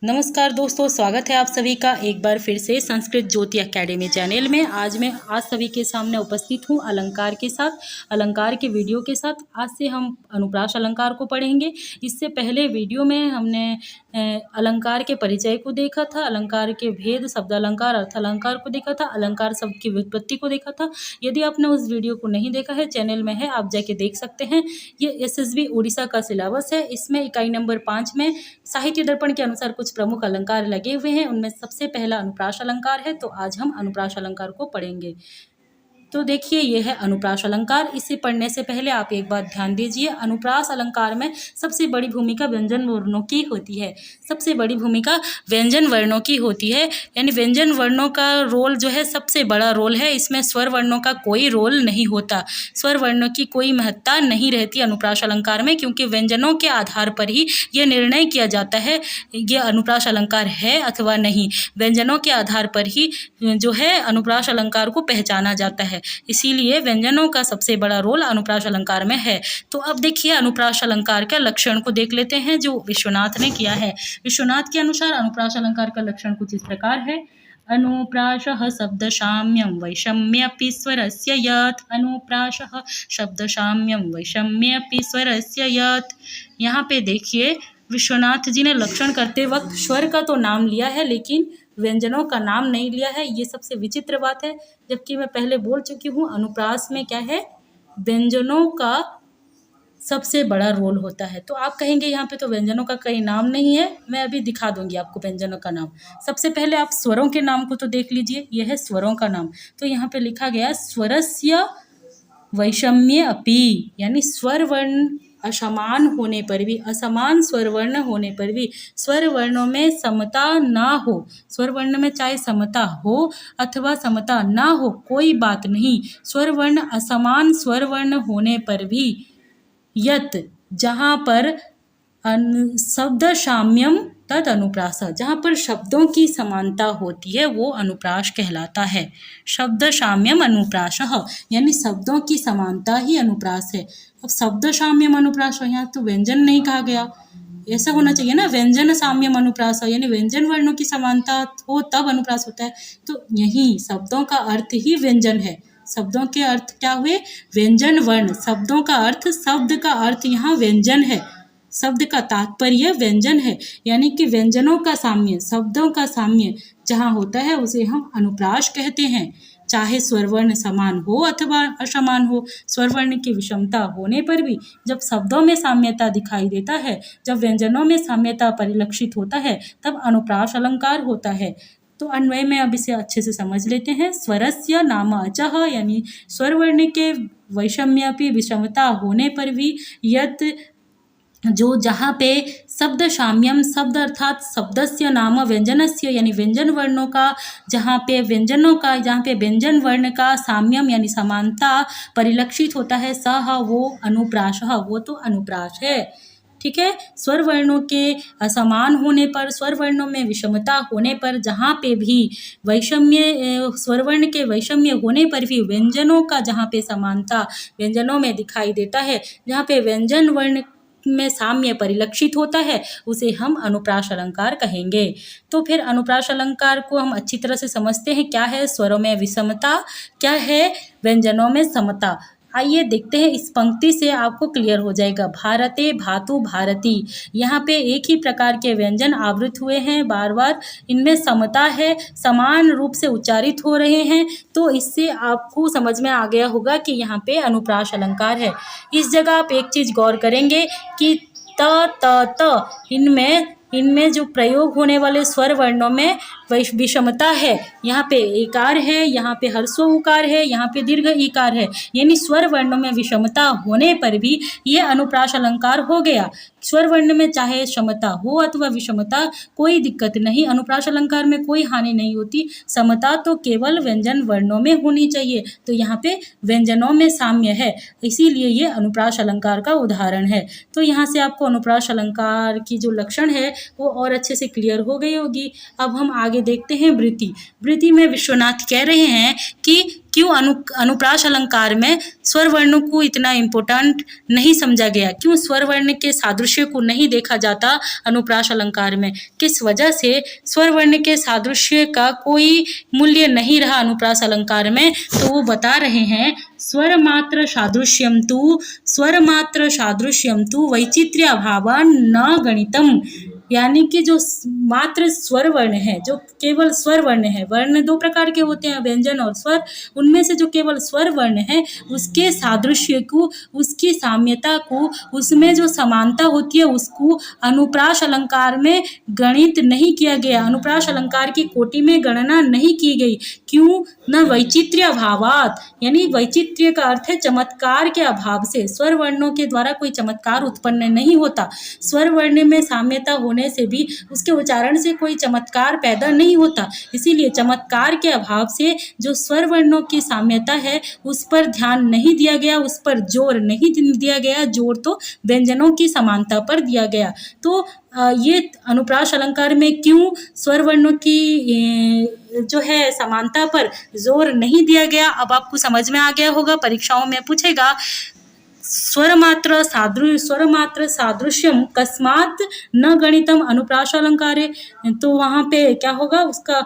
नमस्कार दोस्तों, स्वागत है आप सभी का एक बार फिर से संस्कृत ज्योति एकेडमी चैनल में। आज सभी के सामने उपस्थित हूँ अलंकार के साथ, अलंकार के वीडियो के साथ। आज से हम अनुप्रास अलंकार को पढ़ेंगे। इससे पहले वीडियो में हमने अलंकार के परिचय को देखा था, अलंकार के भेद, शब्द अलंकार, अर्थ अलंकार को देखा था, अलंकार शब्द की व्युत्पत्ति को देखा था। यदि आपने उस वीडियो को नहीं देखा है, चैनल में है, आप जाके देख सकते हैं। ये एसएसबी उड़ीसा का सिलेबस है। इसमें इकाई नंबर 5 में साहित्य दर्पण के अनुसार कुछ प्रमुख अलंकार लगे हुए हैं। उनमें सबसे पहला अनुप्रास अलंकार है, तो आज हम अनुप्रास अलंकार को पढ़ेंगे। तो देखिए, यह है अनुप्रास अलंकार। इसे पढ़ने से पहले आप एक बात ध्यान दीजिए। अनुप्रास अलंकार में सबसे बड़ी भूमिका व्यंजन वर्णों की होती है। सबसे बड़ी भूमिका व्यंजन वर्णों की होती है, यानी व्यंजन वर्णों का रोल जो है सबसे बड़ा रोल है। इसमें स्वर वर्णों का कोई रोल नहीं होता, स्वर वर्णों की कोई महत्ता नहीं रहती अनुप्रास अलंकार में, क्योंकि व्यंजनों के आधार पर ही यह निर्णय किया जाता है ये अनुप्रास अलंकार है अथवा नहीं। व्यंजनों के आधार पर ही जो है अनुप्रास अलंकार को पहचाना जाता है। इसीलिए व्यंजनों का सबसे बड़ा रोल अनुप्रास अलंकार में है। तो अब देखिए, अनुप्रास अलंकार के लक्षण को देख लेते हैं जो विश्वनाथ ने किया है। विश्वनाथ के अनुसार अनुप्रास अलंकार का लक्षण कुछ इस प्रकार है। अनुप्रासः शब्दसाम्यं वैषम्येऽपि स्वरस्य यत्। अनुप्रासः शब्दसाम्यं वैषम्येऽपि स्वरस्य यत्। यहाँ पे देखिए, विश्वनाथ जी ने लक्षण करते वक्त स्वर का तो नाम लिया है, लेकिन व्यंजनों का नाम नहीं लिया है। ये सबसे विचित्र बात है, जबकि मैं पहले बोल चुकी हूँ अनुप्रास में क्या है, व्यंजनों का सबसे बड़ा रोल होता है। तो आप कहेंगे यहाँ पे तो व्यंजनों का कहीं नाम नहीं है। मैं अभी दिखा दूंगी आपको व्यंजनों का नाम। सबसे पहले आप स्वरों के नाम को तो देख लीजिए, यह है स्वरों का नाम। तो यहाँ पे लिखा गया स्वरस्य वैषम्ये अपि, यानी स्वर वर्ण असमान होने पर भी, असमान स्वर वर्ण होने पर भी स्वर वर्णों में समता ना हो, स्वर वर्ण में चाहे समता हो अथवा समता ना हो, कोई बात नहीं। स्वर वर्ण असमान स्वर वर्ण होने पर भी यत, जहाँ पर शब्द साम्यम तद अनुप्रास, जहाँ पर शब्दों की समानता होती है वो अनुप्रास कहलाता है। शब्द साम्यम अनुप्रास, यानी शब्दों की समानता ही अनुप्रास है। अब शब्द साम्यम अनुप्रास, यहाँ तो व्यंजन नहीं कहा गया, ऐसा होना चाहिए ना, व्यंजन साम्यम अनुप्रास, यानी व्यंजन वर्णों की समानता हो तब अनुप्रास होता है। तो यही शब्दों का अर्थ ही व्यंजन है। शब्दों के अर्थ क्या हुए, व्यंजन वर्ण। शब्दों का अर्थ, शब्द का अर्थ यहाँ व्यंजन है, शब्द का तात्पर्य व्यंजन है, यानी कि व्यंजनों का साम्य, शब्दों का साम्य जहाँ होता है उसे हम अनुप्रास कहते हैं। चाहे स्वरवर्ण समान हो अथवा असमान हो, स्वरवर्ण की विषमता होने पर भी जब शब्दों में साम्यता दिखाई देता है, जब व्यंजनों में साम्यता परिलक्षित होता है, तब अनुप्रास अलंकार होता है। तो अन्वय में अब इसे अच्छे से समझ लेते हैं। स्वरस्य नाम अचः, यानी स्वरवर्ण के वैषम्यापि, विषमता होने पर भी, यत, जो जहाँ पे शब्द साम्यम, शब्द अर्थात शब्दस्य नाम व्यंजनस्य, यानी व्यंजन वर्णों का, जहाँ पे व्यंजनों का, जहाँ पे व्यंजन वर्ण का साम्यम यानी समानता परिलक्षित होता है, सह वो अनुप्रास, वो तो अनुप्रास है। ठीक है। स्वर वर्णों के असमान होने पर, स्वर वर्णों में विषमता होने पर, जहाँ पे भी वैषम्य, स्वर वर्ण के वैषम्य होने पर भी व्यंजनों का जहाँ पे समानता व्यंजनों में दिखाई देता है, जहाँ पे व्यंजन वर्ण में साम्य परिलक्षित होता है, उसे हम अनुप्रास अलंकार कहेंगे। तो फिर अनुप्रास अलंकार को हम अच्छी तरह से समझते हैं। क्या है स्वरों में विषमता, क्या है व्यंजनों में समता। आइए देखते हैं, इस पंक्ति से आपको क्लियर हो जाएगा। भारते भातु भारती, यहाँ पे एक ही प्रकार के व्यंजन आवृत हुए हैं बार बार, इनमें समता है, समान रूप से उच्चारित हो रहे हैं। तो इससे आपको समझ में आ गया होगा कि यहाँ पे अनुप्रास अलंकार है। इस जगह आप एक चीज़ गौर करेंगे कि त इनमें जो प्रयोग होने वाले स्वर वर्णों में विषमता है। यहाँ पे एकार है, यहाँ पे ह्रस्व उकार है, यहाँ पे दीर्घ ईकार है, यानी स्वर वर्णों में विषमता होने पर भी ये अनुप्रास अलंकार हो गया। स्वर वर्ण में चाहे समता हो अथवा विषमता, कोई दिक्कत नहीं, अनुप्रास अलंकार में कोई हानि नहीं होती। समता तो केवल व्यंजन वर्णों में होनी चाहिए। तो यहाँ पे व्यंजनों में साम्य है, इसीलिए ये अनुप्रास अलंकार का उदाहरण है। तो यहाँ से आपको अनुप्रास अलंकार की जो लक्षण है वो और अच्छे से क्लियर हो गई होगी। अब हम आगे देखते हैं वृत्ति। वृत्ति में विश्वनाथ कह रहे हैं कि क्यों अनुप्रास अलंकार में स्वर वर्णों को इतना इम्पोर्टेंट नहीं समझा गया, क्यों स्वर वर्ण के सादृश्य को नहीं देखा जाता अनुप्रास अलंकार में, किस वजह से स्वर वर्ण के सादृश्य का कोई मूल्य नहीं रहा अनुप्रास अलंकार में। तो वो बता रहे हैं स्वर मात्र सादृश्यम तु वैचित्र्य अभावान न गणितम, यानी कि जो मात्र स्वर वर्ण है, जो केवल स्वर वर्ण है, वर्ण दो प्रकार के होते हैं, व्यंजन और स्वर, उनमें से जो केवल स्वर वर्ण है उसके सादृश्य को, उसकी साम्यता को, उसमें जो समानता होती है उसको अनुप्रास अलंकार में गणित नहीं किया गया, अनुप्रास अलंकार की कोटि में गणना नहीं की गई। क्यों? न वैचित्र्य अभावात, यानी वैचित्र्य का अर्थ है चमत्कार के अभाव से। स्वर वर्णों के द्वारा कोई चमत्कार उत्पन्न नहीं होता, स्वर वर्ण में साम्यता होने से भी उसके उच्चारण से कोई चमत्कार पैदा नहीं होता, इसीलिए चमत्कार के अभाव से जो स्वर वर्णों की साम्यता है उस पर ध्यान नहीं दिया गया, उस पर जोर नहीं दिया गया, जोर तो व्यंजनों की समानता पर दिया गया। तो ये अनुप्रास अलंकार में क्यों स्वर वर्णों की जो है समानता पर जोर नहीं दिया गया, अब आपको समझ में आ गया होगा। परीक्षाओं में पूछेगा स्वर मात्र सादृश्यम कस्मात् न गणितम अनुप्रास अलंकारे, तो वहाँ पे क्या होगा, उसका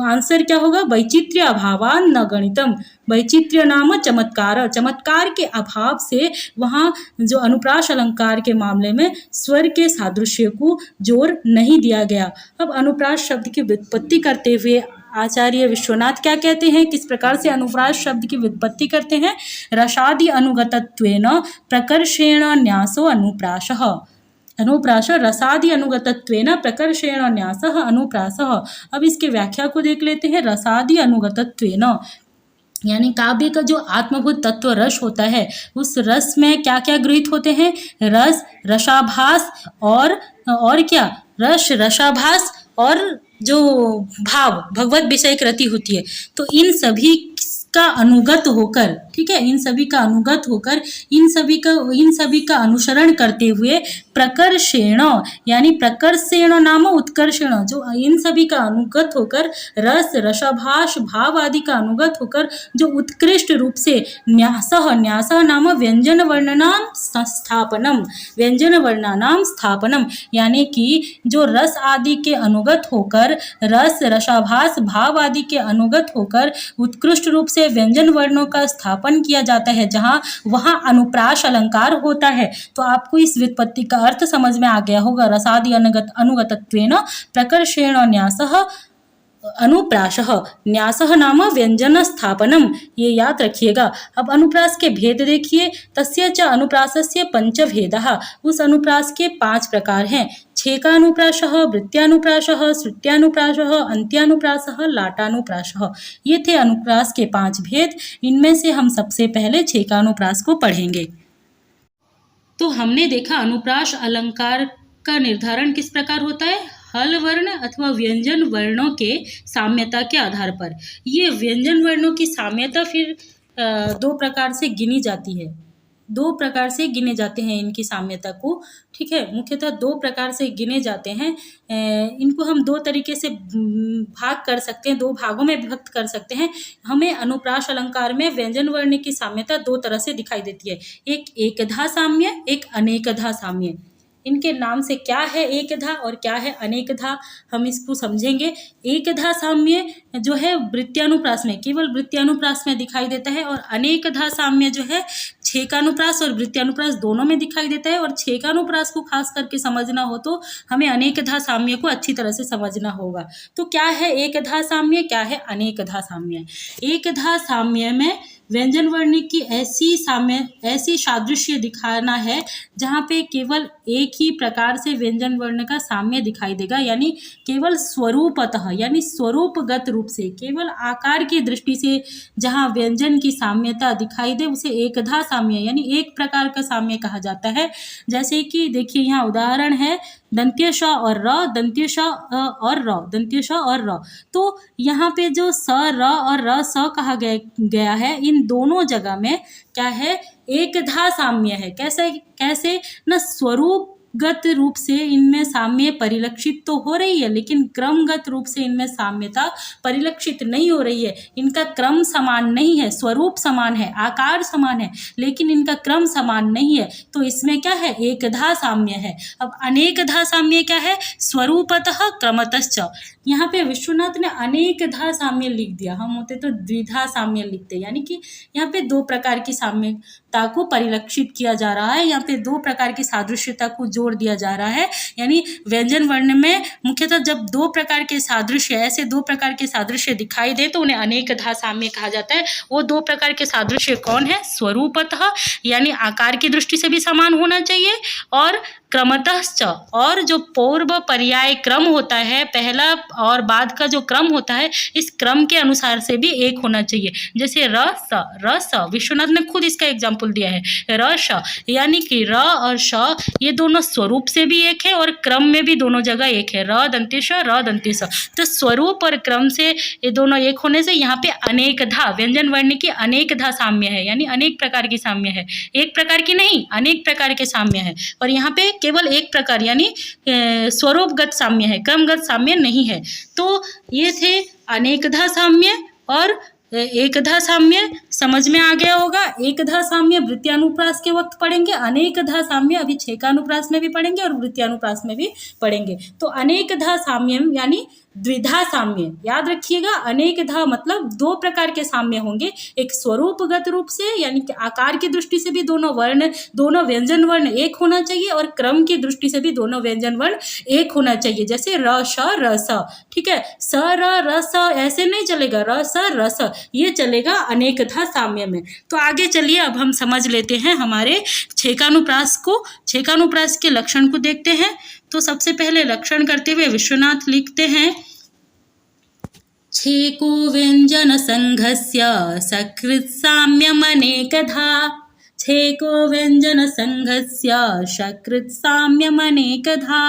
आंसर क्या होगा, वैचित्र्य अभावान न गणितम। वैचित्र्य नाम चमत्कार, चमत्कार के अभाव से वहाँ जो अनुप्रास अलंकार के मामले में स्वर के सादृश्य को जोर नहीं दिया गया। अब अनुप्रास शब्द की व्युत्पत्ति करते हुए आचार्य विश्वनाथ क्या कहते हैं, किस प्रकार से अनुप्रास शब्द की व्युत्पत्ति करते हैं। रसादि अनुगतत्वेन प्रकर्षेण न्यासो अनुप्रासः, रसादि अनुगतत्वेन प्रकर्षेण न्यासः अनुप्रासः। अब इसके व्याख्या को देख लेते हैं। रसादि अनुगतत्वेन यानी काव्य का जो आत्मभूत तत्व रस होता है, उस रस में क्या क्या गृहीत होते हैं, रस, रसाभास और क्या, रस, रसाभास और जो भाव, भगवत विषय कृति होती है, तो इन सभी का अनुगत होकर, ठीक है, इन सभी का अनुगत होकर, इन सभी का अनुसरण करते हुए प्रकर्षेण, यानी प्रकर्षेण नाम उत्कर्षेण, जो इन सभी का अनुगत होकर रस, रसाभास, भाव आदि का अनुगत होकर जो उत्कृष्ट रूप से न्यासः नाम व्यंजन वर्णनाम स्थापनम, व्यंजन वर्णानाम स्थापनम, यानी कि जो रस आदि के अनुगत होकर, रस, रसाभास, भाव आदि के अनुगत होकर उत्कृष्ट रूप से व्यंजन वर्णों का स्थापन किया जाता है, जहाँ वहाँ अनुप्रास अलंकार होता है। तो आपको इस व्युत्पत्ति का अर्थ समझ में आ गया होगा। रसादि अनुगतत्वेन प्रकर्षेण न्यासः अनुप्रासः, न्यासः नाम व्यंजन स्थापनम, ये याद रखिएगा। अब अनुप्रास के भेद देखिए। तस्य च अनुप्रासस्य पंचभेदः, उस अनुप्रास के 5 प्रकार हैं। छेकानुप्रासः, वृत्त्यानुप्रासः, श्रुत्यानुप्रासः, अंत्यानुप्रासः, लाटानुप्रासः, ये थे अनुप्रास के 5 भेद। इनमें से हम सबसे पहले छेकानुप्रास को पढ़ेंगे। तो हमने देखा अनुप्रास अलंकार का निर्धारण किस प्रकार होता है, हल वर्ण अथवा व्यंजन वर्णों के साम्यता के आधार पर। ये व्यंजन वर्णों की साम्यता फिर 2 प्रकार से गिनी जाती है, 2 प्रकार से गिने जाते हैं इनकी साम्यता को, ठीक है, मुख्यतः 2 प्रकार से गिने जाते हैं। इनको हम 2 तरीके से भाग कर सकते हैं, 2 भागों में विभक्त कर सकते हैं। हमें अनुप्रास अलंकार में व्यंजन वर्ण की साम्यता 2 तरह से दिखाई देती है, एक एकधा साम्य, एक अनेकधा साम्य। इनके नाम से क्या है एकधा और क्या है अनेकधा, हम इसको समझेंगे। एकधा साम्य जो है वृत्त्यानुप्रास में, केवल वृत्त्यानुप्रास में दिखाई देता है, और अनेकधा साम्य जो है छेकानुप्रास और वृत्त्यानुप्रास दोनों में दिखाई देता है। और छेकानुप्रास को खास करके समझना हो तो हमें अनेकधा साम्य को अच्छी तरह से समझना होगा। तो क्या है एकधा साम्य, क्या है अनेकधा साम्य। एकधा साम्य में व्यंजन वर्ण की ऐसी सादृश्य दिखाना है जहाँ पे केवल एक ही प्रकार से व्यंजन वर्ण का साम्य दिखाई देगा, यानी केवल स्वरूपतः, यानी स्वरूपगत रूप से, केवल आकार की दृष्टि से जहाँ व्यंजन की साम्यता दिखाई दे उसे एकधा साम्य, यानी एक प्रकार का साम्य कहा जाता है। जैसे कि देखिए यहाँ उदाहरण है दंत्य श और र, दंत्य श और र, दंत्य श और र। तो यहाँ पे जो स, र और र, स कहा गया है, इन दोनों जगह में क्या है, एकधा साम्य है। कैसे न स्वरूप स्वरूपगत रूप से इनमें साम्य परिलक्षित तो हो रही है, लेकिन क्रमगत रूप से इनमें साम्यता परिलक्षित नहीं हो रही है। इनका क्रम समान नहीं है, स्वरूप समान है, आकार समान है, लेकिन इनका क्रम समान नहीं है। तो इसमें क्या है, एकधा साम्य है। अब अनेकधा साम्य क्या है, स्वरूपतः क्रमतश्च। यहाँ पे विश्वनाथ ने अनेकधा साम्य लिख दिया, हम होते तो द्विधा साम्य लिखते, यानी कि यहाँ पे दो प्रकार की साम्यता को परिलक्षित किया जा रहा है, यहाँ पे दो प्रकार की सादृश्यता को जोड़ दिया जा रहा है। यानी व्यंजन वर्ण में मुख्यतः जब दो प्रकार के सादृश्य, ऐसे दो प्रकार के सादृश्य दिखाई दे तो उन्हें अनेकधा साम्य कहा जाता है। वो दो प्रकार के सादृश्य कौन है, स्वरूपतः यानी आकार की दृष्टि से भी समान होना चाहिए, और क्रमतश्च, और जो पूर्व पर्याय क्रम होता है, पहला और बाद का जो क्रम होता है, इस क्रम के अनुसार से भी एक होना चाहिए। जैसे र स, विश्वनाथ ने खुद इसका एग्जाम्पल दिया है, र श, यानी कि र और श ये दोनों स्वरूप से भी एक है और क्रम में भी दोनों जगह एक है, र दंते श र दंते स। तो स्वरूप और क्रम से ये दोनों एक होने से यहाँ पे अनेकधा, व्यंजन वर्ण की अनेकधा साम्य है, यानी अनेक प्रकार की साम्य है, एक प्रकार की नहीं, अनेक प्रकार के साम्य है। और यहाँ पे केवल एक प्रकार यानी स्वरूपगत साम्य है, क्रमगत साम्य नहीं है। तो ये थे अनेकधा साम्य और एकधा साम्य, समझ में आ गया होगा। एकधा साम्य वृत्यानुप्रास के वक्त पढ़ेंगे, अनेकधा साम्य अभी छेकानुप्रास में भी पढ़ेंगे और वृत्यानुप्रास में भी पढ़ेंगे। तो अनेकधा साम्यम यानी द्विधा साम्य, याद रखिएगा। अनेकधा मतलब दो प्रकार के साम्य होंगे, एक स्वरूपगत रूप से यानी कि आकार की दृष्टि से भी दोनों वर्ण, दोनों व्यंजन वर्ण एक होना चाहिए, और क्रम की दृष्टि से भी दोनों व्यंजन वर्ण एक होना चाहिए। जैसे र श र स, ठीक है, स र स ऐसे नहीं चलेगा, र स र स ये चलेगा अनेकधा साम्य में। तो आगे चलिए अब हम समझ लेते हैं हमारे छेकानुप्रास को, छेकानुप्रास के लक्षण को देखते हैं। तो सबसे पहले लक्षण करते हुए विश्वनाथ लिखते हैं, छेको व्यंजन संघस्य सकृत् साम्यम अनेकधा, छेको व्यंजन संघस्य सकृत् साम्यम अनेकधा।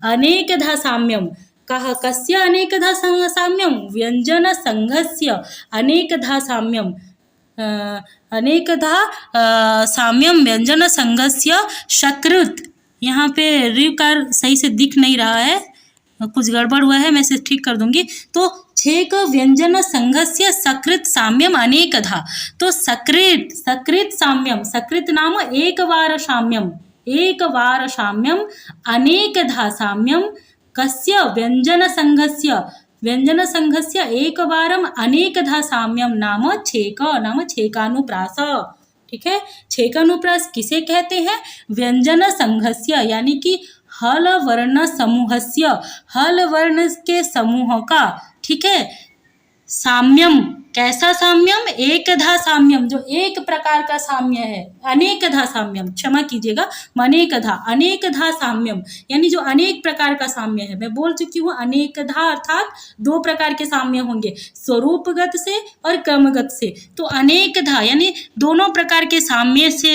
अनेकधा साम्यम कहा, कस्य अनेकधा साम्यम, व्यंजन संघस्य अनेकधा साम्यम, अनेकधा साम्यम व्यंजन संघस्य सकृत्। यहाँ पे ऋकार सही से दिख नहीं रहा है, कुछ गड़बड़ हुआ है, मैं इसे ठीक कर दूंगी। तो छेक व्यंजन संघस्य सकृत् साम्यम अनेकधा। तो सकृत् साम्यम, सकृत् नाम एक बार साम्यम, एक बार साम्यम, अनेकधा साम्यम, कस्य व्यंजन संघस्य, व्यंजन संघस्य एक बारम अनेकधा साम्यम नाम छेक, नाम छेकानुप्रास। ठीक है, छेकानुप्रास किसे कहते हैं, व्यंजन संघस्य यानी कि हल वर्ण समूहस्य, हल वर्ण के समूह का, ठीक है, साम्यम, कैसा साम्यम, एकधा साम्यम, जो एक प्रकार का साम्य है, अनेकधा साम्यम, क्षमा कीजिएगा, अनेकधा, अनेकधा साम्यम यानी जो अनेक प्रकार का साम्य है। मैं बोल चुकी हूँ अनेकधा अर्थात दो प्रकार के साम्य होंगे, स्वरूपगत से और क्रमगत से। तो अनेकधा यानी दोनों प्रकार के साम्य से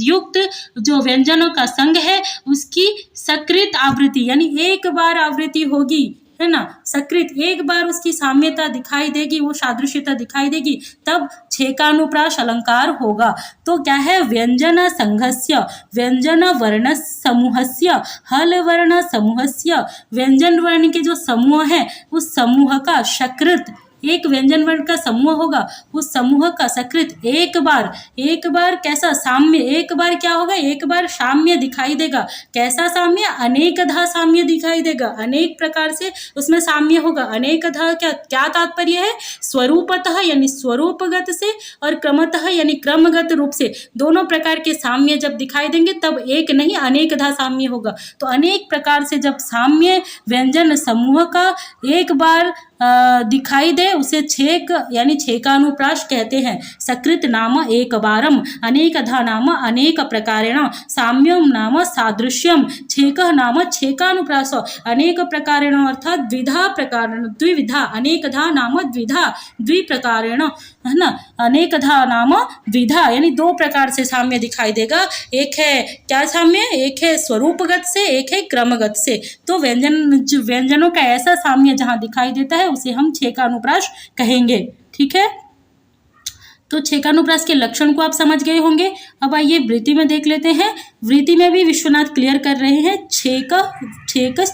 युक्त जो व्यंजनों का संघ है उसकी सकृत आवृत्ति, यानी एक बार आवृत्ति होगी, है ना, सकृत एक बार उसकी साम्यता दिखाई देगी, वो सादृश्यता दिखाई देगी, तब छेकानुप्रास अलंकार होगा। तो क्या है, व्यंजन संघस्य, व्यंजन वर्ण समूहस्य, हल वर्ण समूहस्य, व्यंजन वर्ण के जो समूह है उस समूह का सकृत, एक व्यंजन वर्ण का समूह होगा, उस समूह का सकृत एक बार कैसा साम्य, एक बार क्या होगा, एक बार साम्य दिखाई देगा। कैसा साम्य, अनेकधा साम्य दिखाई देगा, अनेक प्रकार से उसमें साम्य होगा। अनेकधा क्या तात्पर्य है, स्वरूपतः यानी स्वरूपगत से और क्रमतः यानी क्रमगत रूप से दोनों प्रकार के साम्य जब दिखाई देंगे तब एक नहीं अनेकधा साम्य होगा। तो अनेक प्रकार से जब साम्य व्यंजन समूह का एक बार दिखाई दे उसे छेक यानी छेकानुप्रास कहते हैं। सकृत नाम एक बारम, अनेकधा नाम अनेक प्रकारेण, साम्यम नाम सादृश्यम, छेक नाम छेकानुप्रास, अनेक प्रकारेण अर्थात द्विधा प्रकारेण, द्विविधा, अनेकधा नाम द्विधा, द्विप्रकारेण, है ना, अनेकधा नाम द्विधा यानी दो प्रकार से साम्य दिखाई देगा। एक है क्या साम्य, एक है स्वरूपगत से, एक है क्रमगत से। तो व्यंजनों का ऐसा साम्य जहाँ दिखाई देता है उसे हम छेकानुप्रास कहेंगे। ठीक है, तो छेकानुप्रास के लक्षण को आप समझ गए होंगे। अब आइए वृत्ति में देख लेते हैं। वृत्ति में भी विश्वनाथ क्लियर कर रहे हैं छेक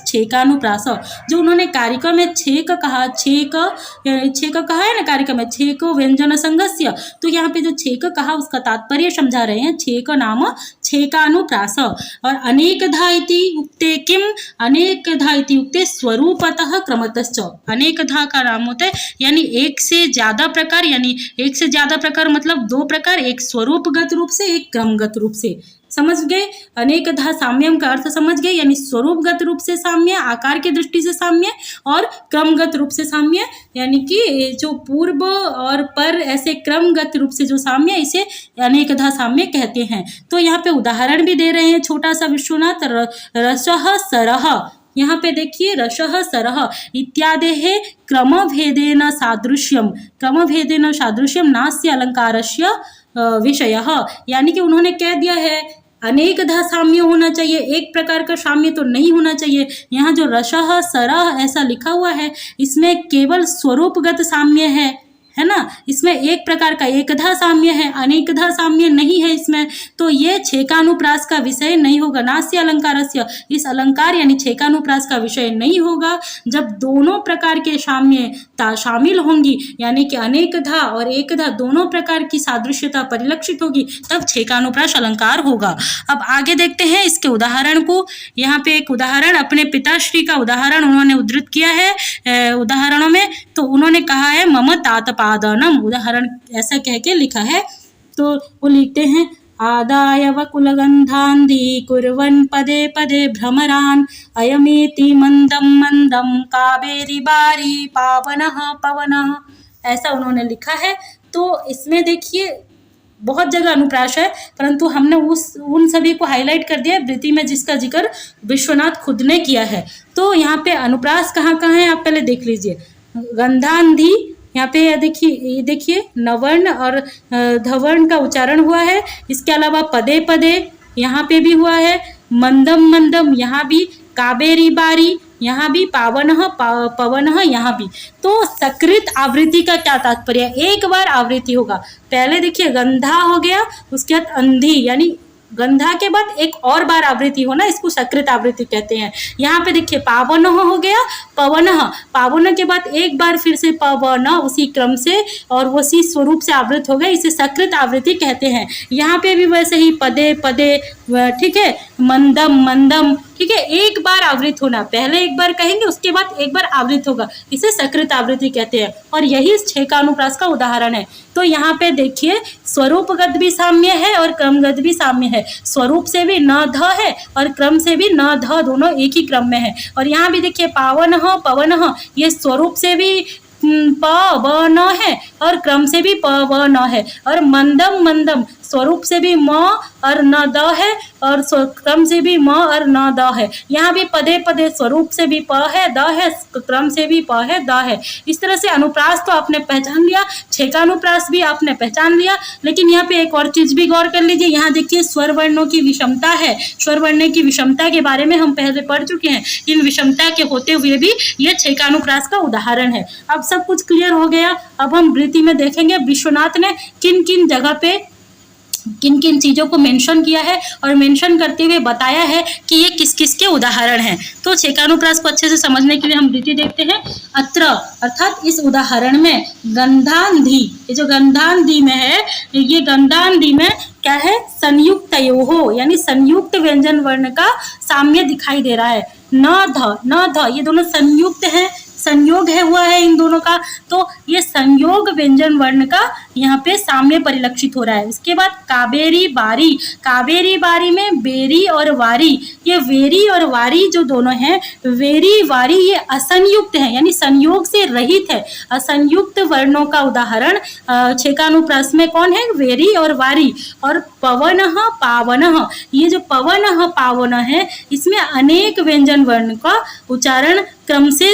छेकानुप्रास, जो उन्होंने कारिका में छेक कहा, छेक कहा है ना कारिका में, छेक व्यंजन संगस्य, तो यहाँ पे जो छेक कहा उसका तात्पर्य समझा रहे हैं, छेक नाम छेकानुप्रास। और अनेकधा इति उक्ते किम, अनेकधा इति उक्ते स्वरूपतः क्रमतश्च, अनेकधा का नाम होता है यानी एक से ज्यादा प्रकार, यानी एक से ज्यादा प्रकार मतलब दो प्रकार, एक स्वरूपगत रूप से एक क्रमगत रूप से, समझ गए। अनेकधा साम्यम का अर्थ समझ गए, यानी स्वरूपगत रूप से साम्य, आकार की दृष्टि से साम्य, और क्रमगत रूप से साम्य, यानी कि जो पूर्व और पर ऐसे क्रमगत रूप से जो साम्य, इसे अनेकधा साम्य कहते हैं। तो यहाँ पे उदाहरण भी दे रहे हैं छोटा सा विश्वनाथ, रसः सरः, यहाँ पे देखिए रसः सरः इत्यादेः क्रमभेदेन सादृश्यम, क्रमभेदेन सादृश्यम नास्य अलंकारस्य विषयः, यानी कि उन्होंने कह दिया है अनेकधा साम्य होना चाहिए, एक प्रकार का साम्य तो नहीं होना चाहिए। यहाँ जो रसः सरः ऐसा लिखा हुआ है, इसमें केवल स्वरूपगत साम्य है ना, इसमें एक प्रकार का एकधा साम्य है, अनेकधा साम्य नहीं है इसमें, तो ये छेकानुप्रास का विषय नहीं होगा। नास्य अलंकारस्य, इस अलंकार यानी छेकानुप्रास का विषय नहीं होगा। जब दोनों प्रकार के साम्यता शामिल होंगी, यानी कि अनेकधा और एकधा दोनों प्रकार की सादृश्यता परिलक्षित होगी, तब छेकानुप्रास अलंकार होगा। अब आगे देखते हैं इसके उदाहरण को। यहाँ पे एक उदाहरण अपने पिताश्री का उदाहरण उन्होंने उद्धृत किया है उदाहरणों में, तो उन्होंने कहा है मम तातपादनम, उदाहरण ऐसा कह के लिखा है, तो वो लिखते हैं आदाय वकुलगंधान्धि कुर्वन् पदे पदे भ्रमरान् अयमेति मंदम मंदम कावेरी बारी पावनः पवनः, ऐसा उन्होंने लिखा है। तो इसमें देखिए बहुत जगह अनुप्रास है, परंतु हमने उन सभी को हाईलाइट कर दिया है वृत्ति में जिसका जिक्र विश्वनाथ खुद ने किया है। तो यहाँ पे अनुप्रास कहाँ कहाँ है आप पहले देख लीजिए। गंधांधी, यहाँ पे ये देखिए नवर्ण और धवर्ण का उच्चारण हुआ है। इसके अलावा पदे पदे यहाँ पे भी हुआ है, मंदम मंदम यहाँ भी, कावेरी बारी यहाँ भी, पावनः पवनः यहाँ भी। तो सकृत आवृत्ति का क्या तात्पर्य है, एक बार आवृत्ति होगा। पहले देखिए गंधा हो गया, उसके बाद अंधी, यानी गंधा के बाद एक और बार आवृत्ति होना, इसको सकृत आवृत्ति कहते हैं। यहाँ पे देखिए पावन हो गया, पवन, पावन के बाद एक बार फिर से पवन उसी क्रम से और उसी स्वरूप से आवृत हो गए, इसे सकृत आवृत्ति कहते हैं। यहाँ पे भी वैसे ही पदे पदे, ठीक है, मंदम मंदम, ठीक है, एक बार आवृत होना, पहले एक बार कहेंगे उसके बाद एक बार आवृत होगा, इसे सकृत आवृत्ति कहते हैं। और यही छेकानुप्रास का उदाहरण है। तो यहाँ पे देखिए स्वरूपगत भी साम्य है और क्रमगत भी साम्य है, स्वरूप से भी न ध है और क्रम से भी न ध, दोनों एक ही क्रम में है। और यहाँ भी देखिए पावन पवन, ये स्वरूप से भी प व न है और क्रम से भी प व न है। और मंदम मंदम स्वरूप से भी म और न द है और क्रम से भी म और न द है। यहाँ भी पदे पदे स्वरूप से भी प है, द है, क्रम से भी प है, द है। इस तरह से अनुप्रास तो आपने पहचान लिया, छेकानुप्रास भी आपने पहचान लिया। लेकिन यहाँ पे एक और चीज भी गौर कर लीजिए, यहाँ देखिए स्वर वर्णों की विषमता है। स्वर वर्ण की विषमता के बारे में हम पहले पढ़ चुके हैं। इन विषमता के होते हुए भी यह छेकानुप्रास का उदाहरण है। अब सब कुछ क्लियर हो गया। अब हम वृत्ति में देखेंगे विश्वनाथ ने किन किन जगह पे किन किन चीज़ों को मेंशन किया है और मेंशन करते हुए बताया है कि ये किस किस के उदाहरण हैं। तो छेकानुप्रास को अच्छे से समझने के लिए हम वृत्ति देखते हैं। अत्र अर्थात इस उदाहरण में गंधांधी, ये जो गंधांधी में है, ये गंधांधी में क्या है, संयुक्त हो, यानी संयुक्त व्यंजन वर्ण का साम्य दिखाई दे रहा है। न ध ये दोनों संयुक्त हैं, संयोग है हुआ है इन दोनों का, तो ये संयोग व्यंजन वर्ण का यहाँ पे साम्य परिलक्षित हो रहा है। इसके बाद कावेरी बारी, कावेरी बारी में बेरी और वारी, ये वेरी और वारी जो दोनों हैं, वेरी वारी ये असंयुक्त है, यानी संयोग से रहित है। असंयुक्त वर्णों का उदाहरण छेकानुप्रास में कौन है, वेरी और वारी। और पवनः पावनः, ये जो पवनः पावन है, इसमें अनेक व्यंजन वर्ण का उच्चारण क्रम से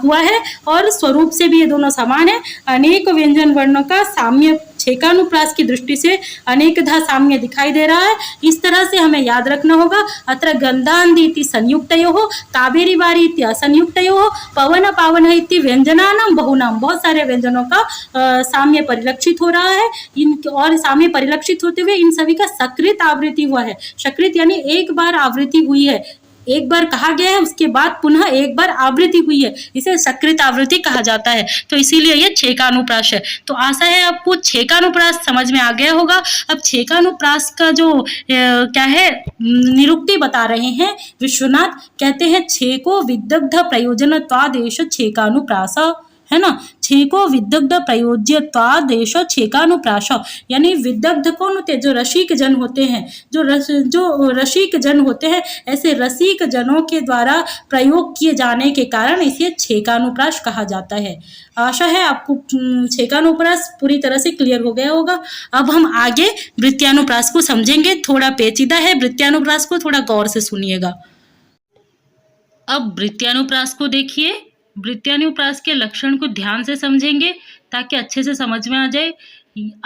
हुआ है और स्वरूप से भी ये दोनों समान है। अनेक व्यंजन वर्णों का साम्य छेकानुप्रास की दृष्टि से अनेकधा साम्य दिखाई दे रहा है। इस तरह से हमें याद रखना होगा। अत्र गंधान्धीति संयुक्तयोः, कावेरी वारी इति असंयुक्तयोः, पवन पावन इति व्यंजनानां बहुनाम, बहुत सारे व्यंजनों का साम्य परिलक्षित हो रहा है। इन और साम्य परिलक्षित होते हुए इन सभी का सकृत आवृत्ति हुआ है। सकृत यानी एक बार आवृत्ति हुई है, एक बार कहा गया है उसके बाद पुनः एक बार आवृत्ति हुई है, इसे सकृत आवृत्ति कहा जाता है। तो इसीलिए ये छेकानुप्रास है। तो आशा है आपको छेकानुप्रास समझ में आ गया होगा। अब छेकानुप्रास का जो क्या है निरुक्ति बता रहे हैं विश्वनाथ, कहते हैं छेको विदग्ध प्रयोजनत्वादेश छेकानुप्रास, है ना। छेको विदग्ध प्रयोज्यत्वादेश छेकानुप्रास, यानी विदग्ध कौन होते हैं? जो रसिक जन होते हैं, जो रसिक जन होते हैं, ऐसे रसिक जनों के द्वारा प्रयोग किए जाने के कारण इसे छेकानुप्रास कहा जाता है। आशा है आपको छेकानुप्रास पूरी तरह से क्लियर हो गया होगा। अब हम आगे वृत्त्यानुप्रास को समझेंगे। थोड़ा पेचीदा है, वृत्त्यानुप्रास को थोड़ा गौर से सुनिएगा। अब वृत्त्यानुप्रास को देखिए। वृत्त्यानुप्रास के लक्षण को ध्यान से समझेंगे ताकि अच्छे से समझ में आ जाए।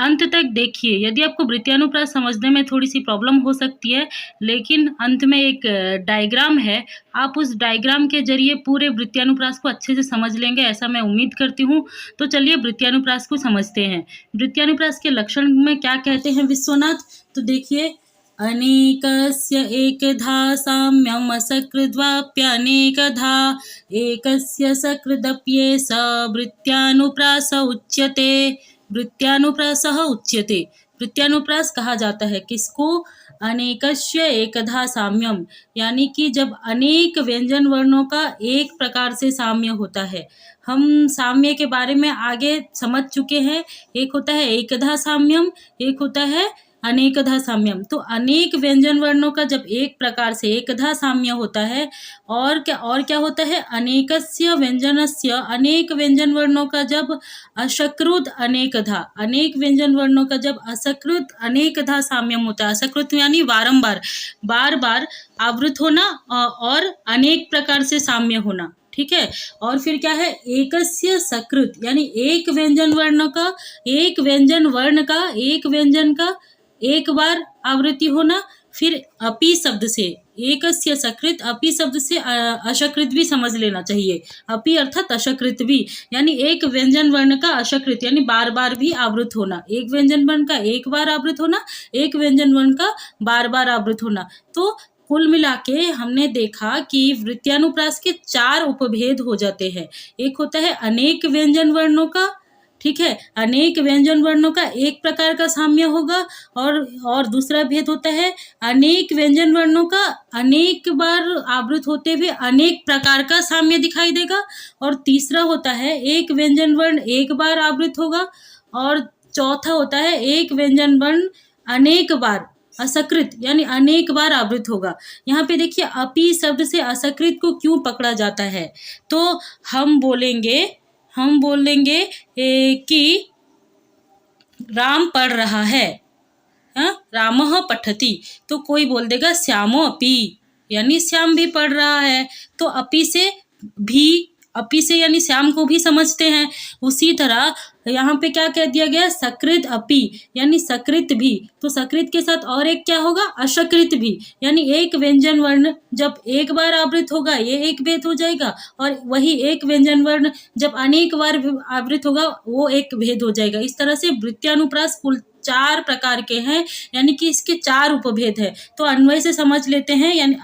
अंत तक देखिए। यदि आपको वृत्त्यानुप्रास समझने में थोड़ी सी प्रॉब्लम हो सकती है, लेकिन अंत में एक डायग्राम है, आप उस डायग्राम के जरिए पूरे वृत्त्यानुप्रास को अच्छे से समझ लेंगे, ऐसा मैं उम्मीद करती हूँ। तो चलिए वृत्त्यानुप्रास को समझते हैं। वृत्त्यानुप्रास के लक्षण में क्या कहते हैं विश्वनाथ? तो देखिए, अनेकस्य एकधा साम्यम् असकृद्वाप्यनेकधा एकस्य सकृदप्येष वृत्त्यानुप्रास उच्यते। वृत्त्यानुप्रासः उच्यते। वृत्त्यानुप्रास कहा जाता है किसको? अनेकस्य एकधा साम्यम, यानी कि जब अनेक व्यंजन वर्णों का एक प्रकार से साम्य होता है। हम साम्य के बारे में आगे समझ चुके हैं। एक होता है एकधा साम्यम, एक होता है अनेकधा साम्यम। तो अनेक व्यंजन वर्णों का जब एक प्रकार से एकधा साम्य होता है, और क्या होता है? अनेकस्य व्यंजनस्य, अनेक व्यंजन वर्णों का जब असकृत अनेकधा, अनेक व्यंजन वर्णों का जब असकृत अनेकधा साम्यम होता है। असकृत यानी बारंबार, बार बार आवृत होना और अनेक प्रकार से साम्य होना, ठीक है। और फिर क्या है? एकस्य सकृत, यानी एक व्यंजन वर्ण का, एक व्यंजन वर्ण का, एक व्यंजन का एक बार आवृत्ति होना। फिर अपि शब्द से, एकस्य सकृत, अपि शब्द से अशकृत भी समझ लेना चाहिए। अपि अर्थात अशकृत भी, यानी एक व्यंजन वर्ण का अशकृत यानी बार बार भी आवृत होना। एक व्यंजन वर्ण का एक बार आवृत होना, एक व्यंजन वर्ण का बार बार आवृत होना। तो कुल मिला के हमने देखा कि वृत्त्यानुप्रास के 4 उपभेद हो जाते हैं। एक होता है अनेक व्यंजन वर्णों का, ठीक है, अनेक व्यंजन वर्णों का एक प्रकार का साम्य होगा। और दूसरा भेद होता है अनेक व्यंजन वर्णों का अनेक बार आवृत होते हुए अनेक प्रकार का साम्य दिखाई देगा। और तीसरा होता है एक व्यंजन वर्ण एक बार आवृत होगा। और चौथा होता है एक व्यंजन वर्ण अनेक बार असकृत यानी अनेक बार आवृत होगा। यहाँ पे देखिए, अपि शब्द से असकृत को क्यों पकड़ा जाता है? तो हम बोलेंगे कि राम पढ़ रहा है, रामः पठति, तो कोई बोल देगा श्यामो अपि, यानी श्याम भी पढ़ रहा है। तो अपि से यानी श्याम को भी समझते हैं। उसी तरह यहाँ पे क्या कह दिया गया? सकृत अपि, यानी सकृत भी। तो सकृत के साथ और एक क्या होगा? अशकृत भी, यानी एक व्यंजन वर्ण जब एक बार आवृत होगा ये एक भेद हो जाएगा, और वही एक व्यंजन वर्ण जब अनेक बार आवृत होगा वो एक भेद हो जाएगा। इस तरह से वृत्त्यानुप्रास कुल 4 प्रकार के हैं, यानी कि इसके 4 उपभेद है। तो अन्वय से समझ लेते हैं। यानी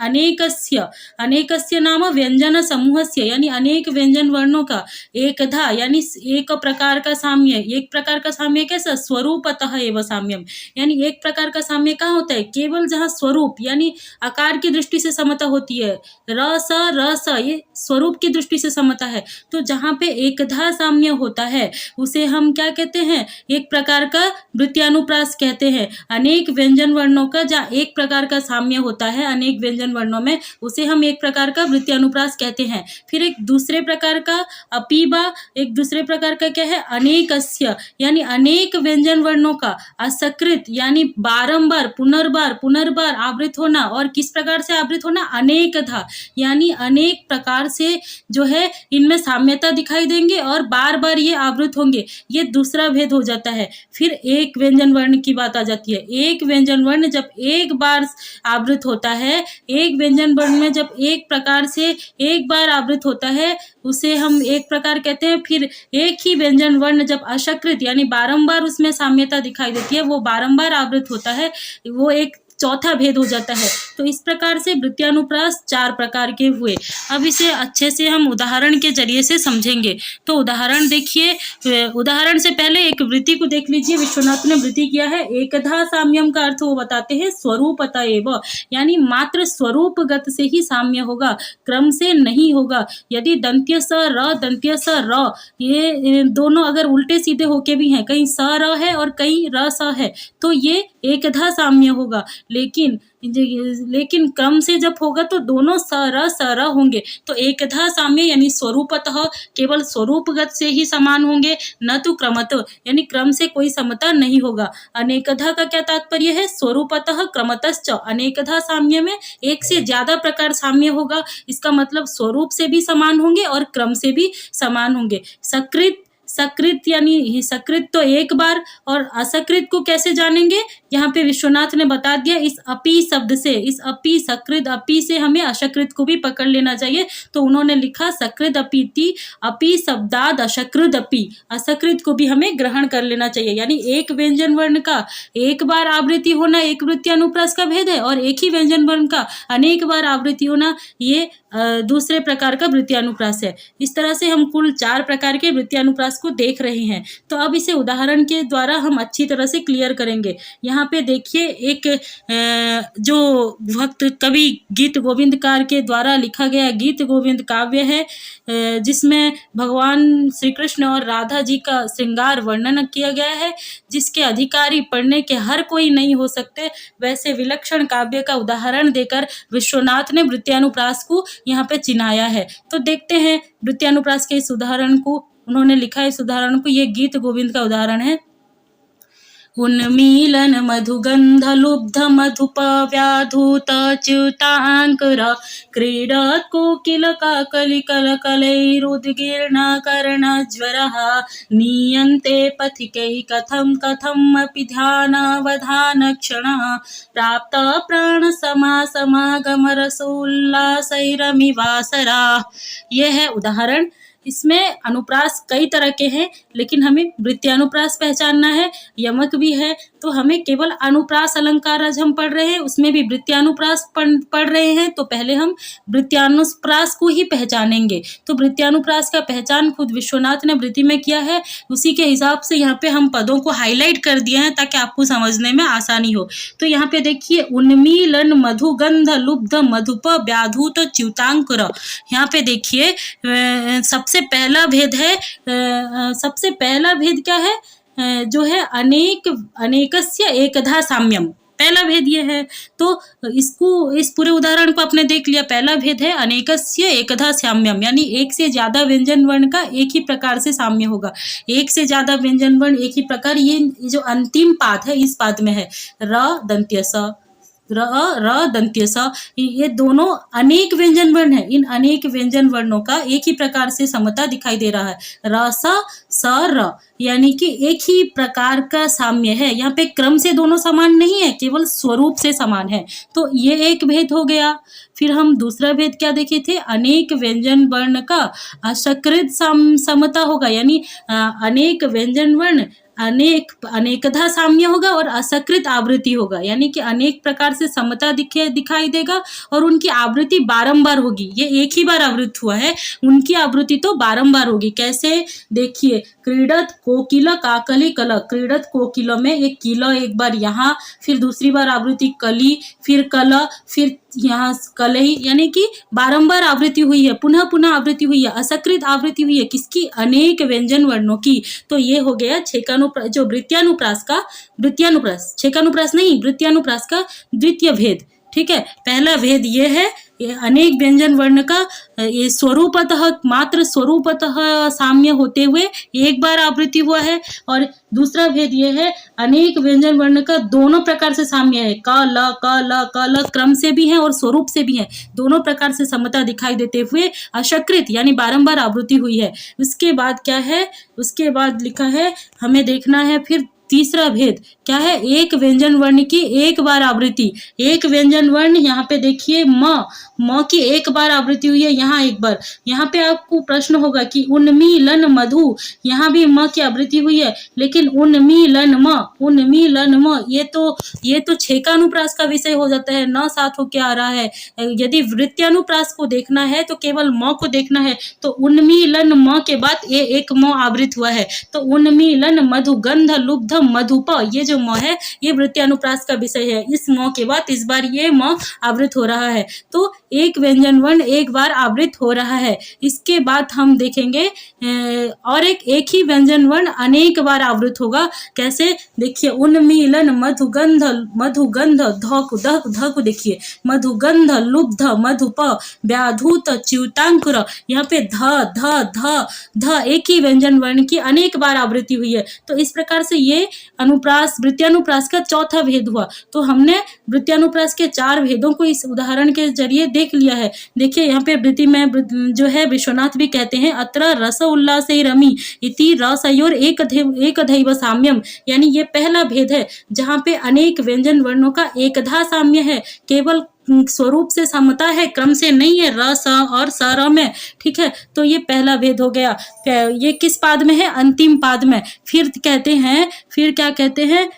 अनेकस्य नाम व्यंजन समूहस्य, यानी अनेक व्यंजन वर्णों का एकधा यानी एक प्रकार का साम्य। एक प्रकार का साम्य कैसा? स्वरूपतः एव साम्यम, यानी एक प्रकार का साम्य कहाँ होता है? केवल जहाँ स्वरूप यानी आकार की दृष्टि से समता होती है। रस ये स्वरूप की दृष्टि से समता है। तो जहाँ पे एकधा साम्य होता है उसे हम क्या कहते हैं? एक प्रकार का वृत्त्यानुप्रास वृत्यानुप्रास कहते हैं। अनेक व्यंजन वर्णों का जहाँ एक प्रकार का साम्य होता है अनेक व्यंजन वर्णों में, उसे हम एक प्रकार का वृत्यानुप्रास कहते हैं। फिर एक दूसरे प्रकार का अपीबा, एक दूसरे प्रकार का क्या है अनेकस्य, यानी अनेक व्यंजन वर्णों का असकृत यानी बारंबार पुनर्बार पुनर्बार आवृत होना। और किस प्रकार से आवृत होना, अनेकधा यानी अनेक प्रकार से जो है इनमें साम्यता दिखाई देंगे और बार बार ये आवृत होंगे। ये दूसरा भेद हो जाता है। फिर एक व्यंजन वर्ण की बात आ जाती है। एक व्यंजन वर्ण जब एक बार आवृत होता है, एक व्यंजन वर्ण में जब एक प्रकार से एक बार आवृत होता है उसे हम एक प्रकार कहते हैं। फिर एक ही व्यंजन वर्ण जब अशकृत यानी बारंबार उसमें साम्यता दिखाई देती है, वो बारंबार आवृत होता है, वो एक चौथा भेद हो जाता है। तो इस प्रकार से वृत्यानुप्रास 4 प्रकार के हुए। अब इसे अच्छे से हम उदाहरण के जरिए से समझेंगे। तो उदाहरण देखिए, उदाहरण से पहले एक वृत्ति को देख लीजिए। विश्वनाथ ने वृत्ति किया है एकधा साम्यम का अर्थ वो बताते हैं स्वरूपतः एव, यानी मात्र स्वरूपगत से ही साम्य होगा, क्रम से नहीं होगा। यदि दंत्य स र दंत्य स र ये दोनों अगर उल्टे सीधे होके भी हैं, कहीं स र है और कहीं र स है, तो ये एकधा साम्य होगा। लेकिन क्रम से जब होगा तो दोनों स र होंगे। तो एकधा साम्य यानी स्वरूपतः केवल स्वरूपगत से ही समान होंगे, न तो क्रमतः यानी क्रम से कोई समता नहीं होगा। अनेकधा का क्या तात्पर्य है, स्वरूपतः क्रमतश्च। अनेकधा साम्य में एक से ज्यादा प्रकार साम्य होगा, इसका मतलब स्वरूप से भी समान होंगे और क्रम से भी समान होंगे। सकृत यानी सकृत तो एक बार, और असकृत को कैसे जानेंगे, यहाँ पे विश्वनाथ ने बता दिया इस अपी शब्द से। इस अपी सकृत अपी से हमें अशकृत को भी पकड़ लेना चाहिए। तो उन्होंने लिखा सकृत अपीति अपी शब्दाद अशकृत अपी, असकृत को भी हमें ग्रहण कर लेना चाहिए। यानी एक व्यंजन वर्ण का एक बार आवृत्ति होना एक वृत्यानुप्रास का भेद है, और एक ही व्यंजन वर्ण का अनेक बार आवृत्ति होना ये दूसरे प्रकार का वृत्यानुप्रास है। इस तरह से हम कुल 4 प्रकार के वृत्यानुप्रास को देख रहे हैं। तो अब इसे उदाहरण के द्वारा हम अच्छी तरह से क्लियर करेंगे। यहाँ पे देखिए एक जो भक्त कवि गीत गोविंदकार के द्वारा लिखा गया गीत गोविंद काव्य है, जिसमें भगवान श्री कृष्ण और राधा जी का श्रृंगार वर्णन किया गया है, जिसके अधिकारी पढ़ने के हर कोई नहीं हो सकते। वैसे विलक्षण काव्य का उदाहरण देकर विश्वनाथ ने वृत्यानुप्रास को यहाँ पे चिन्हाया है। तो देखते हैं वृत्यानुप्रास के इस उदाहरण को। उन्होंने लिखा है इस उदाहरण को, ये गीत गोविंद का उदाहरण है। उन्मीलन मधुगंध लुब्ध मधुप व्याधूत च्युतांकर क्रीडत कोकिल काकलिकल कलैरुद्गीर्ण कर्ण ज्वरः नीयन्ते पथिकै कथम कथमपि ध्यानावधान क्षणः प्राप्त प्राण समागम रसोल्लासैरमिवासरा। यह है उदाहरण। इसमें अनुप्रास कई तरह के हैं, लेकिन हमें वृत्यानुप्रास पहचानना है। यमक भी है, तो हमें केवल अनुप्रास अलंकार आज हम पढ़ रहे हैं, उसमें भी वृत्यानुप्रास पढ़ रहे हैं। तो पहले हम वृत्यानुप्रास को ही पहचानेंगे। तो वृत्यानुप्रास का पहचान खुद विश्वनाथ ने वृत्ति में किया है, उसी के हिसाब से यहाँ पे हम पदों को हाईलाइट कर दिए हैं ताकि आपको समझने में आसानी हो। तो यहाँ पे देखिए, उन्मीलन मधुगंध लुब्ध मधुप व्याधूत च्युतांकुर। यहाँ पे देखिए सबसे पहला भेद है, सबसे पहला भेद क्या है, जो है अनेकस्य एकधा साम्यम। पहला भेद ये है। तो इसको इस पूरे उदाहरण को आपने देख लिया। पहला भेद है अनेकस्य एकधा साम्यम, यानी एक से ज्यादा व्यंजन वर्ण का एक ही प्रकार से साम्य होगा। एक से ज्यादा व्यंजन वर्ण एक ही प्रकार, ये जो अंतिम पाद है इस पाद में है र दंत्य स, र दंत्य स, ये दोनों अनेक व्यंजन वर्ण है। इन अनेक व्यंजन वर्णों का एक ही प्रकार से समता दिखाई दे रहा है। र स र, यानी कि एक ही प्रकार का साम्य है। यहाँ पे क्रम से दोनों समान नहीं है, केवल स्वरूप से समान है। तो ये एक भेद हो गया। फिर हम दूसरा भेद क्या देखे थे, अनेक व्यंजन वर्ण का असकृत समता होगा, यानी अनेक व्यंजन वर्ण अनेकधा साम्य होगा और असकृत आवृत्ति होगा, यानी कि अनेक प्रकार से समता दिखाई देगा और उनकी आवृत्ति बारंबार होगी। ये एक ही बार आवृत्त हुआ है, उनकी आवृत्ति तो बारंबार होगी। कैसे, देखिए, क्रीडत कोकिल काकली कल, क्रीडत कोकिल में एक किल एक बार यहाँ, फिर दूसरी बार आवृत्ति कली, फिर कल, फिर यहाँ कलही, यानी कि बारंबार आवृत्ति हुई है, पुनः पुनः आवृत्ति हुई है, असकृत आवृत्ति हुई है। किसकी, अनेक व्यंजन वर्णों की। तो ये हो गया 6 का जो वृत्यानुप्रास छेकानुप्रास नहीं, वृत्यानुप्रास का द्वितीय भेद। ठीक है, पहला भेद ये है, ये अनेक व्यंजन वर्ण का ये स्वरूपतः, मात्र स्वरूपतः साम्य होते हुए एक बार आवृत्ति हुआ है। और दूसरा भेद ये है, अनेक व्यंजन वर्ण का दोनों प्रकार से साम्य है, क ल क ल क ल क्रम से भी है और स्वरूप से भी है, दोनों प्रकार से समता दिखाई देते हुए अशकृत यानी बारंबार आवृत्ति हुई है। उसके बाद क्या है, उसके बाद लिखा है, हमें देखना है फिर तीसरा भेद क्या है, एक व्यंजन वर्ण की एक बार आवृत्ति। एक व्यंजन वर्ण यहाँ पे देखिए म की एक बार आवृत्ति हुई है, यहाँ एक बार। यहाँ पे आपको प्रश्न होगा कि उन्मीलन मधु, यहाँ भी म की आवृत्ति हुई है, लेकिन उन्मीलन म ये तो छेकानुप्रास का विषय हो जाता है, न साथ होके आ रहा है। यदि वृत्यानुप्रास को देखना है तो केवल म को देखना है, तो उन्मीलन म के बाद ये एक म आवृत हुआ है, तो उन्मीलन मधु गंध लुब्ध मधुप, ये जो म है ये वृत्यानुप्रास का विषय है। इस म के बाद इस बार ये म आवृत हो रहा है, तो एक व्यंजन वर्ण एक बार आवृत हो रहा है। इसके बाद हम देखेंगे और एक ही व्यंजन वर्ण अनेक बार आवृत होगा। कैसे, देखिए उन्मीलन मधुगंध ध को देखिए, मधुगंध लुब्ध मधुप व्याधूत च्युतांकुर, यहाँ पे ध एक ही व्यंजन वर्ण की अनेक बार आवृत्ति हुई है। तो इस प्रकार से ये अनुप्रास वृत्यानुप्रास का चौथा भेद हुआ। तो हमने वृत्यानुप्रास के 4 भेदों को इस उदाहरण के जरिए देख लिया है। देखिए यहाँ पे वृत्ति में जो है विश्वनाथ भी कहते हैं, अत्र रस उल्लासे रमी इति रसयोर एकधैव साम्यम, यानी ये पहला भेद है जहाँ पे अनेक व्यंजन वर्णों का एकधा साम्य है, केवल स्वरूप से समता है, क्रम से नहीं है, र स और स र में। ठीक है, तो ये पहला भेद हो गया। ये किस पाद में है, अंतिम पाद में। फिर क्या कहते हैं,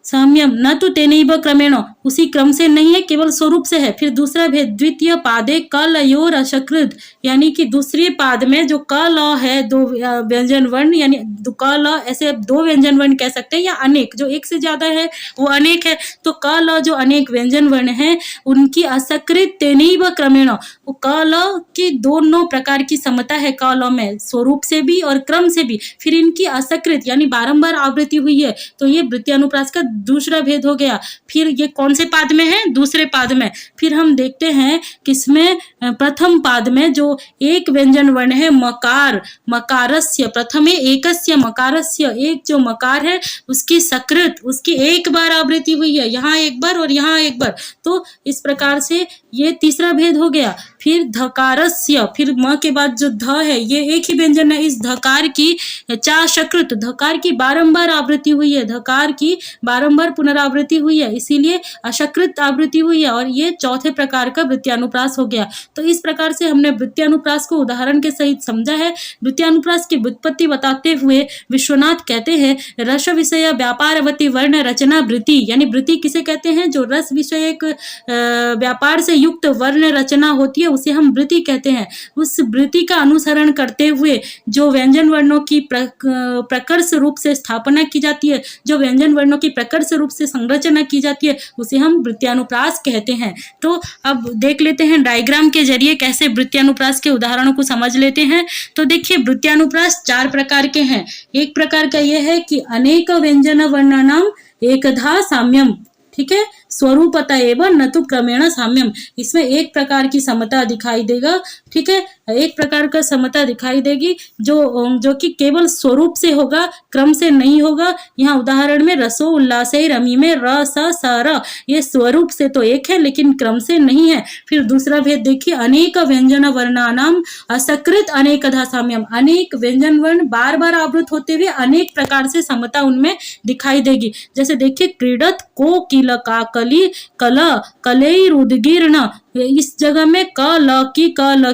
साम्यम न तो तेनैव क्रमेण, उसी क्रम से नहीं है, केवल स्वरूप से है। फिर दूसरा भेद, द्वितीय पादे क लयोर अशकृत, यानी कि दूसरे पाद में जो क ल है, 2 व्यंजन वर्ण, यानी क ल ऐसे 2 व्यंजन वर्ण कह सकते हैं, या अनेक, जो एक से ज्यादा है वो अनेक है। तो क ल जो अनेक व्यंजन वर्ण है उनकी असकृत तेनैव क्रमेण, वो क ल की दोनों प्रकार की समता है क ल में, स्वरूप से भी और क्रम से भी। फिर इनकी असकृत यानी बारंबार आवृत्ति हुई है, तो ये वृत्यानुप्रास का दूसरा भेद हो गया। फिर ये कौन से पाद में है, दूसरे पाद में। फिर हम देखते हैं किसमें, प्रथम पाद में जो एक व्यंजन वर्ण है मकार, मकारस्य, प्रथमे एकस्य मकारस्य, एक जो मकार है उसकी सकृत, उसकी एक बार आवृत्ति हुई है, यहाँ एक बार और यहाँ एक बार। तो इस प्रकार से ये तीसरा भेद हो गया। फिर धकारस्य, फिर म के बाद जो ध है ये एक ही व्यंजन है, इस धकार की चा शकृत, धकार की बारंबार आवृत्ति हुई है, धकार की बारंबार पुनरावृत्ति हुई है, इसीलिए अशकृत आवृत्ति हुई है, और ये चौथे प्रकार का वृत्यानुप्रास हो गया। तो इस प्रकार से हमने वृत्यानुप्रास को उदाहरण के सहित समझा है। वृत्यानुप्रास की व्युत्पत्ति बताते हुए विश्वनाथ कहते हैं, रस विषय व्यापारवती वर्ण रचना वृत्ति, यानी वृत्ति किसे कहते हैं, जो रस विषयक व्यापार से युक्त वर्ण रचना होती है उसे हम वृत्ति कहते हैं। उस वृत्ति का अनुसरण करते हुए जो व्यंजन वर्णों की प्रकर्ष रूप से स्थापना की जाती है, जो व्यंजन वर्णों की प्रकर्ष रूप से संरचना की जाती है, उसे हम वृत्यानुप्रास कहते हैं। तो अब देख लेते हैं डायग्राम के जरिए कैसे वृत्यानुप्रास के उदाहरणों को समझ लेते हैं। तो देखिए वृत्यानुप्रास 4 प्रकार के हैं। एक प्रकार का यह है कि अनेक व्यंजन वर्णानाम एकधा साम्यम, ठीक है, स्वरूपतः एवं न तो क्रमेण साम्यम, इसमें एक प्रकार की समता दिखाई देगा। ठीक है, एक प्रकार का समता दिखाई देगी जो कि केवल स्वरूप से होगा, क्रम से नहीं होगा। यहाँ उदाहरण में रसो उल्लासे रमी में र स र, ये स्वरूप से तो एक है लेकिन क्रम से नहीं है। फिर दूसरा भेद देखिए, अनेक व्यंजन वर्णानाम असकृत अनेकधा साम्यम, अनेक व्यंजन वर्ण बार बार आवृत होते हुए अनेक प्रकार से समता उनमें दिखाई देगी। जैसे देखिए, क्रीडत को किल का कली कल कलई रुदगीर्ण, इस जगह में क ल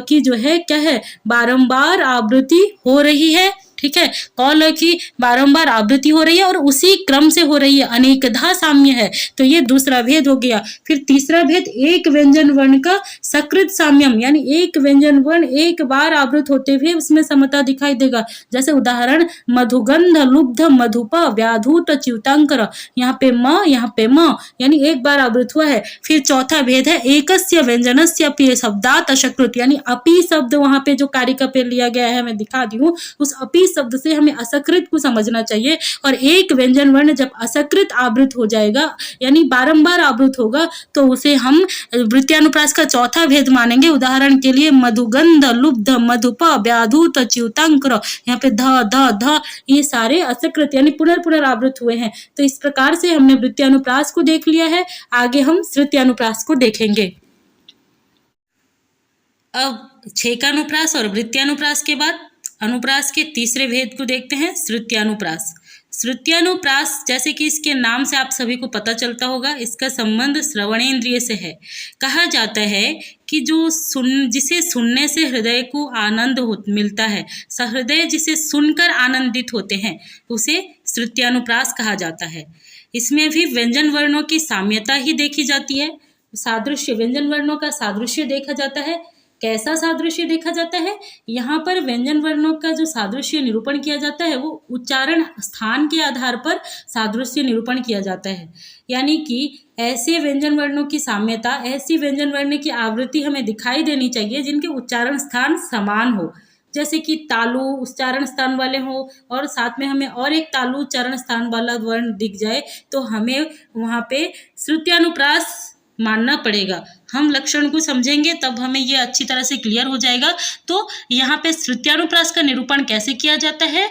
की जो है क्या है, बारंबार आवृत्ति हो रही है। ठीक है, क ल की बारंबार आवृत्ति हो रही है और उसी क्रम से हो रही है, अनेकधा साम्य है। तो ये दूसरा भेद हो गया। फिर तीसरा भेद, एक व्यंजन वर्ण का सकृत साम्यम, यानी एक व्यंजन वर्ण एक बार आवृत होते हुए उसमें समता दिखाई देगा। जैसे उदाहरण, मधुगंध लुब्ध मधुप व्याधूत च्युतांकर, यहाँ पे म यानी एक बार आवृत हुआ है। फिर चौथा भेद है, एकस्य व्यंजनस्य अपि शब्दात अशकृत, यानी अपि शब्द वहां पे जो कार्य का पेड़ लिया गया है मैं दिखा दी हूँ, उस अपि आदि शब्द से हमें असकृत को समझना चाहिए। और एक व्यंजन वर्ण जब असकृत आवृत हो जाएगा यानी बारंबार आवृत होगा तो उसे हम वृत्यानुप्रास का चौथा भेद मानेंगे। उदाहरण के लिए मधुगंध, लुब्ध, मधुप, व्याधूत, च्युतांकर, यहाँ पे ध ध ध ये सारे असकृत यानी पुनर्पुनरावृत हुए हैं। तो इस प्रकार से हमने वृत्यानुप्रास को देख लिया है। आगे हम श्रुत्यानुप्रास को देखेंगे। अब छेकानुप्रास और वृत्यानुप्रास के बाद अनुप्रास के तीसरे भेद को देखते हैं, श्रुत्यानुप्रास। श्रुत्यानुप्रास जैसे कि इसके नाम से आप सभी को पता चलता होगा, इसका संबंध श्रवणेंद्रिय से है। कहा जाता है कि जिसे सुनने से हृदय को आनंद मिलता है, सहृदय जिसे सुनकर आनंदित होते हैं, उसे श्रुत्यानुप्रास कहा जाता है। इसमें भी व्यंजन वर्णों की साम्यता ही देखी जाती है। सादृश्य, व्यंजन वर्णों का सादृश्य देखा जाता है। कैसा सादृश्य देखा जाता है? यहाँ पर व्यंजन वर्णों का जो सादृश्य निरूपण किया जाता है वो उच्चारण स्थान के आधार पर सादृश्य निरूपण किया जाता है। यानी कि ऐसे व्यंजन वर्णों की साम्यता, ऐसी व्यंजन वर्ण की आवृत्ति हमें दिखाई देनी चाहिए जिनके उच्चारण स्थान समान हो। जैसे कि तालु उच्चारण स्थान वाले हो और साथ में हमें और एक तालु उच्चारण स्थान वाला वर्ण दिख जाए तो हमें वहाँ पे श्रुत्यानुप्रास मानना पड़ेगा। हम लक्षण को समझेंगे तब हमें ये अच्छी तरह से क्लियर हो जाएगा। तो यहाँ पे श्रुत्यानुप्रास का निरूपण कैसे किया जाता है?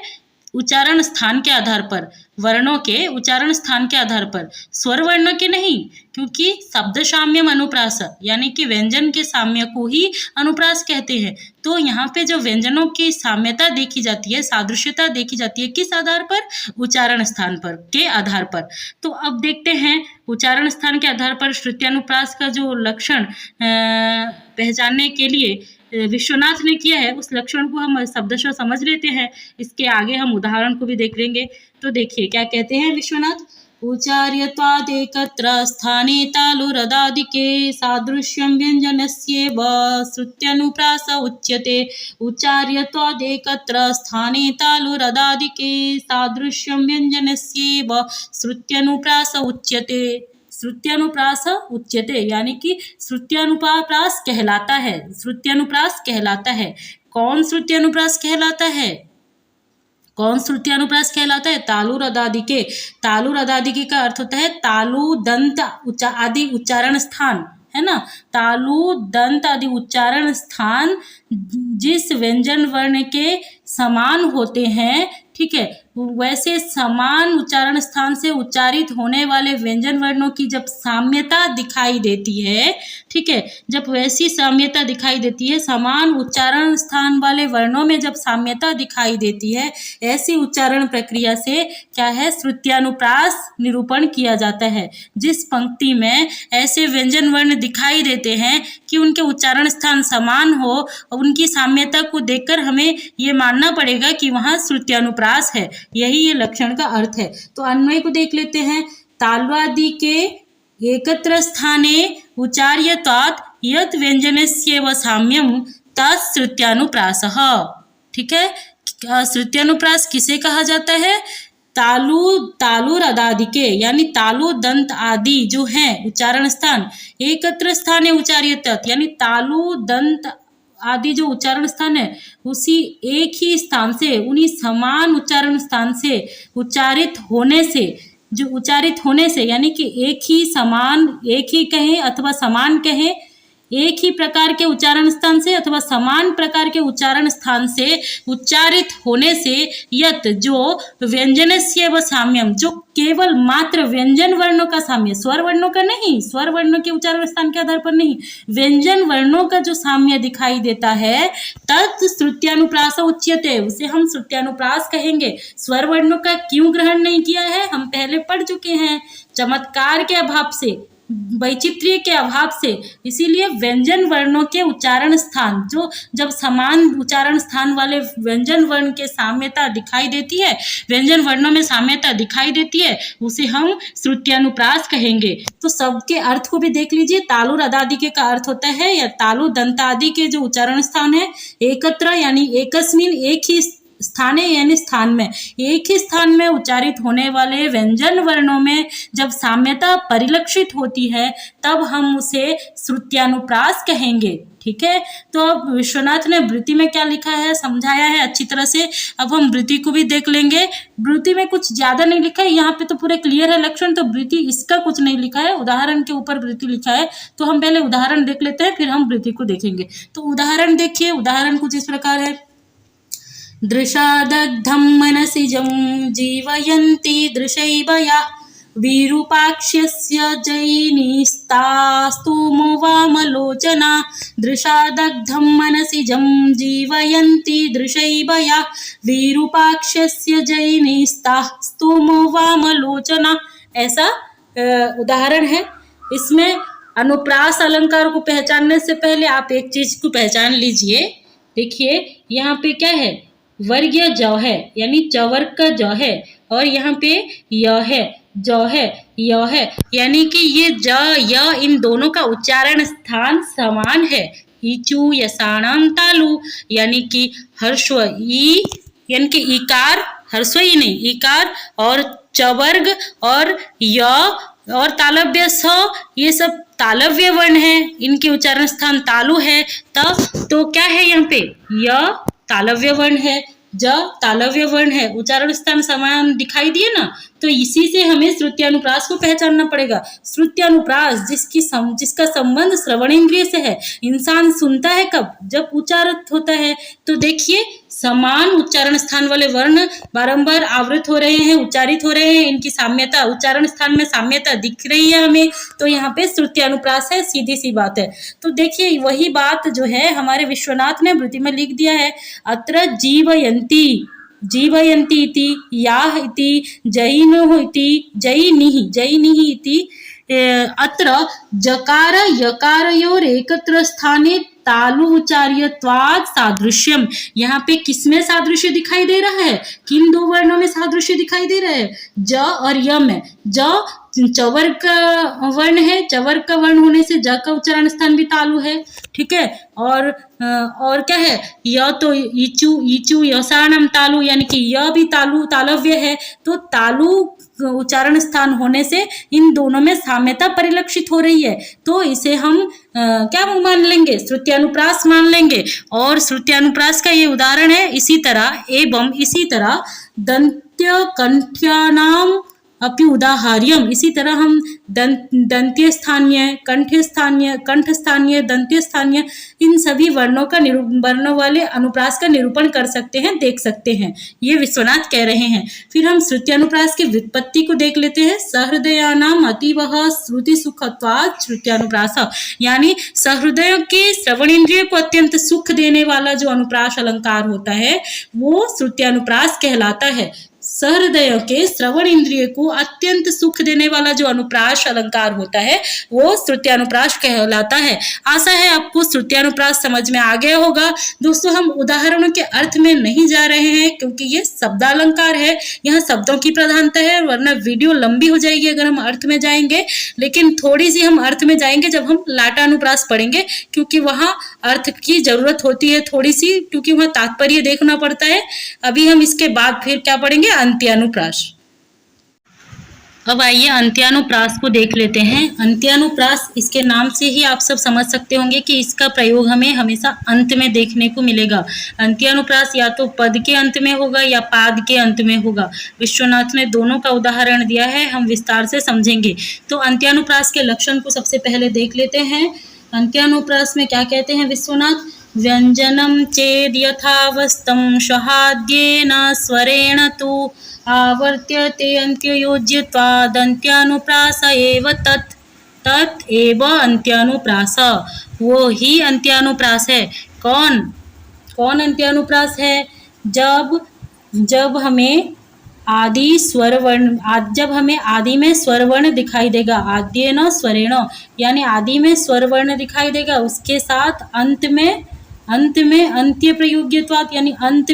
उच्चारण स्थान के आधार पर, वर्णों के उच्चारण स्थान के आधार पर, स्वर वर्णों के नहीं, क्योंकि शब्द साम्यम अनुप्रास यानी कि व्यंजन के साम्य को ही अनुप्रास कहते हैं। तो यहाँ पे जो व्यंजनों की साम्यता देखी जाती है, सादृश्यता देखी जाती है, किस आधार पर? उच्चारण स्थान पर के आधार पर। तो अब देखते हैं उच्चारण स्थान के आधार पर श्रुत्यानुप्रास का जो लक्षण पहचानने के लिए विश्वनाथ ने किया है, उस लक्षण को हम शब्दशः समझ लेते हैं। इसके आगे हम उदाहरण को भी देख लेंगे। तो देखिए क्या कहते हैं विश्वनाथ। उच्चार्यत्वादेकत्र स्थाने तालुरदादिके सादृश्यं व्यञ्जनस्यैव श्रुत्यानुप्रास उच्यते। उच्चार्यत्वादेकत्र स्थाने तालुरदादिके सादृश्यं व्यञ्जनस्यैव श्रुत्यानुप्रास उच्यते। श्रुत्यानुप्रास उच्यते यानी कि श्रुत्यानुप्रास कहलाता है। श्रुत्यानुप्रास कहलाता है। कौन श्रुत्यानुप्रास कहलाता है? कौन श्रुत्यानुप्रास कहलाता है? तालु रदादिके। तालु रदादिके का अर्थ होता है तालु दंत आदि उच्चारण स्थान, है ना। तालु दंत आदि उच्चारण स्थान जिस व्यंजन वर्ण के समान होते हैं, ठीक है, वैसे समान उच्चारण स्थान से उच्चारित होने वाले व्यंजन वर्णों की जब साम्यता दिखाई देती है, ठीक है, जब वैसी साम्यता दिखाई देती है, समान उच्चारण स्थान वाले वर्णों में जब साम्यता दिखाई देती है, ऐसी उच्चारण प्रक्रिया से क्या है? श्रुत्यानुप्रास निरूपण किया जाता है। जिस पंक्ति में ऐसे व्यंजन वर्ण दिखाई देते हैं कि उनके उच्चारण स्थान समान हो और उनकी साम्यता को देखकर हमें ये मानना पड़ेगा कि वहाँ श्रुत्यानुप्रास है। यही ये लक्षण का अर्थ है। तो अन्वय को देख लेते हैं। तालवादि के एकत्र स्थाने उच्चार्यत्वात् यत् व्यंजनस्यैव साम्यं तत् श्रुत्यानुप्रासः। ठीक है, श्रुत्यानुप्रास किसे कहा जाता है? तालु रदादिके यानी तालु दंत आदि जो है उच्चारण स्थान एकत्र स्थाने उच्चार्यत्वात् यानी तालु दंत आदि जो उच्चारण स्थान है उसी एक ही स्थान से, उन्हीं समान उच्चारण स्थान से उच्चारित होने से, जो उच्चारित होने से यानी कि एक ही समान, एक ही कहें अथवा समान कहें, एक ही प्रकार के उच्चारण स्थान से अथवा समान प्रकार के उच्चारण स्थान से उच्चारित होने से यत जो व्यंजनस्य व साम्यम जो केवल मात्र व्यंजन वर्णों का साम्य, स्वर वर्णों का नहीं, स्वर वर्णों के उच्चारण स्थान के आधार पर नहीं, व्यंजन वर्णों का जो साम्य दिखाई देता है तत् श्रुत्यानुप्रास उच्यते, उसे हम श्रुत्यानुप्रास कहेंगे। स्वर वर्णों का क्यों ग्रहण नहीं किया है हम पहले पढ़ चुके हैं, चमत्कार के अभाव से, वैचित्र्य के अभाव से। इसीलिए व्यंजन वर्णों के उच्चारण स्थान जो जब समान उच्चारण स्थान वाले व्यंजन वर्ण के साम्यता दिखाई देती है, व्यंजन वर्णों में साम्यता दिखाई देती है, उसे हम श्रुत्यानुप्रास कहेंगे। तो सबके अर्थ को भी देख लीजिए। तालु रदादिके का अर्थ होता है या तालु दंतादि के जो उच्चारण स्थान है एकत्र यानी एकस्मिन एक ही स्थाने यानी स्थान में, एक ही स्थान में उच्चारित होने वाले व्यंजन वर्णों में जब साम्यता परिलक्षित होती है तब हम उसे श्रुत्यानुप्रास कहेंगे। ठीक है, तो अब विश्वनाथ ने वृत्ति में क्या लिखा है समझाया है अच्छी तरह से। अब हम वृत्ति को भी देख लेंगे। वृत्ति में कुछ ज्यादा नहीं लिखा है, यहाँ पे तो पूरे क्लियर है लक्षण, तो वृत्ति इसका कुछ नहीं लिखा है, उदाहरण के ऊपर वृत्ति लिखा है। तो हम पहले उदाहरण देख लेते हैं, फिर हम वृत्ति को देखेंगे। तो उदाहरण देखिए, उदाहरण कुछ इस प्रकार है। दृशादग्धं मनसिजं जीवयन्ति दृशैवया विरूपाक्ष्यस्य जैनिस्तास्तु वामलोचना। दृशादग्धं मनसिजं जीवयन्ति दृशैवया विरूपाक्ष्यस्य जैनिस्तास्तु वामलोचना। ऐसा उदाहरण है। इसमें अनुप्रास अलंकार को पहचानने से पहले आप एक चीज को पहचान लीजिए। देखिए यहाँ पे क्या है, वर्गीय ज है यानी चवर्ग का ज है, और यहाँ पे य है, ज है, य है, यानी कि ये ज य इन दोनों का उच्चारण स्थान समान है। ईचू यसाणाम तालु यानी कि हर्स्व ई यानी कि इकार, हर्स्व ई नहीं इकार, और चवर्ग और य और तालव्य स, ये सब तालव्य वर्ण है, इनके उच्चारण स्थान तालु है। तो क्या है यहाँ पे, य तालव्य वर्ण है, ज तालव्य वर्ण है, उच्चारण स्थान समान दिखाई दिए ना। तो इसी से हमें श्रुत्यानुप्रास को पहचानना पड़ेगा। श्रुत्यानुप्रास जिसका संबंध श्रवण इंद्रिय से है। इंसान सुनता है कब, जब उच्चारित होता है। तो देखिए समान उच्चारण स्थान वाले वर्ण बारंबार आवृत हो रहे हैं, उच्चारित हो रहे हैं, इनकी साम्यता, उच्चारण स्थान में साम्यता दिख रही है हमें, तो यहाँ पे श्रुत्यानुप्रास है, सीधी सी बात है। तो देखिए वही बात जो है हमारे विश्वनाथ ने वृत्ति में लिख दिया है। अत्र जीवयन्ति, जीवयन्ति इति, याः इति, जयिनोः इति, जयिनिः इति। अत्र जकार यकारयोर एकत्र स्थाने तालु उच्चार्यत्वात् सादृश्यम। यहाँ पे किसमें सादृश्य दिखाई दे रहा है, किन दो वर्णों में सादृश्य दिखाई दे रहा है, ज और य में। ज चवर्ग का वर्ण है, चवर्ग का वर्ण होने से ज का उच्चारण स्थान भी तालु है। ठीक है, और क्या है, य तो ईचू, ईचू यसाणम तालु यानी कि य भी तालु तालव्य है। तो तालु उच्चारण स्थान होने से इन दोनों में साम्यता परिलक्षित हो रही है। तो इसे हम क्या मान लेंगे, श्रुत्यानुप्रास मान लेंगे। और श्रुत्यानुप्रास का ये उदाहरण है। इसी तरह दंत्य कंठ्यानाम अपि उदाहर्यम, इसी तरह हम दंत्य स्थानीय, कंठ स्थानीय, दंत्य स्थानीय, इन सभी वर्णों वाले अनुप्रास का निरूपण कर सकते हैं, देख सकते हैं। ये विश्वनाथ कह रहे हैं। फिर हम श्रुत्यानुप्रास की व्युत्पत्ति को देख लेते हैं। सहृदयानाम अतीवः श्रुति सुखत्वात् श्रुत्यानुप्रास, यानी सहृदयों के श्रवण इंद्रिय को अत्यंत सुख देने वाला जो अनुप्रास अलंकार होता है वो श्रुत्यानुप्रास कहलाता है। सहृदय के श्रवण इंद्रिय को अत्यंत सुख देने वाला जो अनुप्रास अलंकार होता है वो श्रुत्यानुप्रास कहलाता है। आशा है आपको श्रुत्यानुप्रास समझ में आ गया होगा। दोस्तों हम उदाहरणों के अर्थ में नहीं जा रहे हैं क्योंकि ये शब्दालंकार है, यहाँ शब्दों की प्रधानता है, वरना वीडियो लंबी हो जाएगी अगर हम अर्थ में जाएंगे। लेकिन थोड़ी सी हम अर्थ में जाएंगे जब हम लाटानुप्रास पढ़ेंगे, क्योंकि वहाँ अर्थ की जरूरत होती है थोड़ी सी, क्योंकि वहाँ तात्पर्य देखना पड़ता है। अभी हम इसके बाद फिर क्या पढ़ेंगे, अंत्यानुप्रास। अब आइए अंत्यानुप्रास को देख लेते हैं। अंत्यानुप्रास, इसके नाम से ही आप सब समझ सकते होंगे कि इसका प्रयोग हमें हमेशा अंत में देखने को मिलेगा। अंत्यानुप्रास या तो पद के अंत में होगा या पाद के अंत में होगा। विश्वनाथ ने दोनों का उदाहरण दिया है, हम विस्तार से समझेंगे। तो अंत्यानुप्रास के लक्षण को सबसे पहले देख लेते हैं। अंत्यानुप्रास में क्या कहते हैं विश्वनाथ, व्यंजनम चेद यथावस्थं सहाद्येन स्वरेण तु आवर्त्यते अंत्ययोज्यत्वादन्त्यानुप्रास एव तत् एव अंत्यानुप्रास, वो ही अंत्यानुप्रास है। कौन अंत्यानुप्रास है, जब हमें आदि स्वर वर्ण, जब हमें आदि में स्वर वर्ण दिखाई देगा, आद्येन स्वरेण यानी आदि में स्वर वर्ण दिखाई देगा, उसके साथ अंत में अंत्य प्रयोग्यत्वात् यानी अंत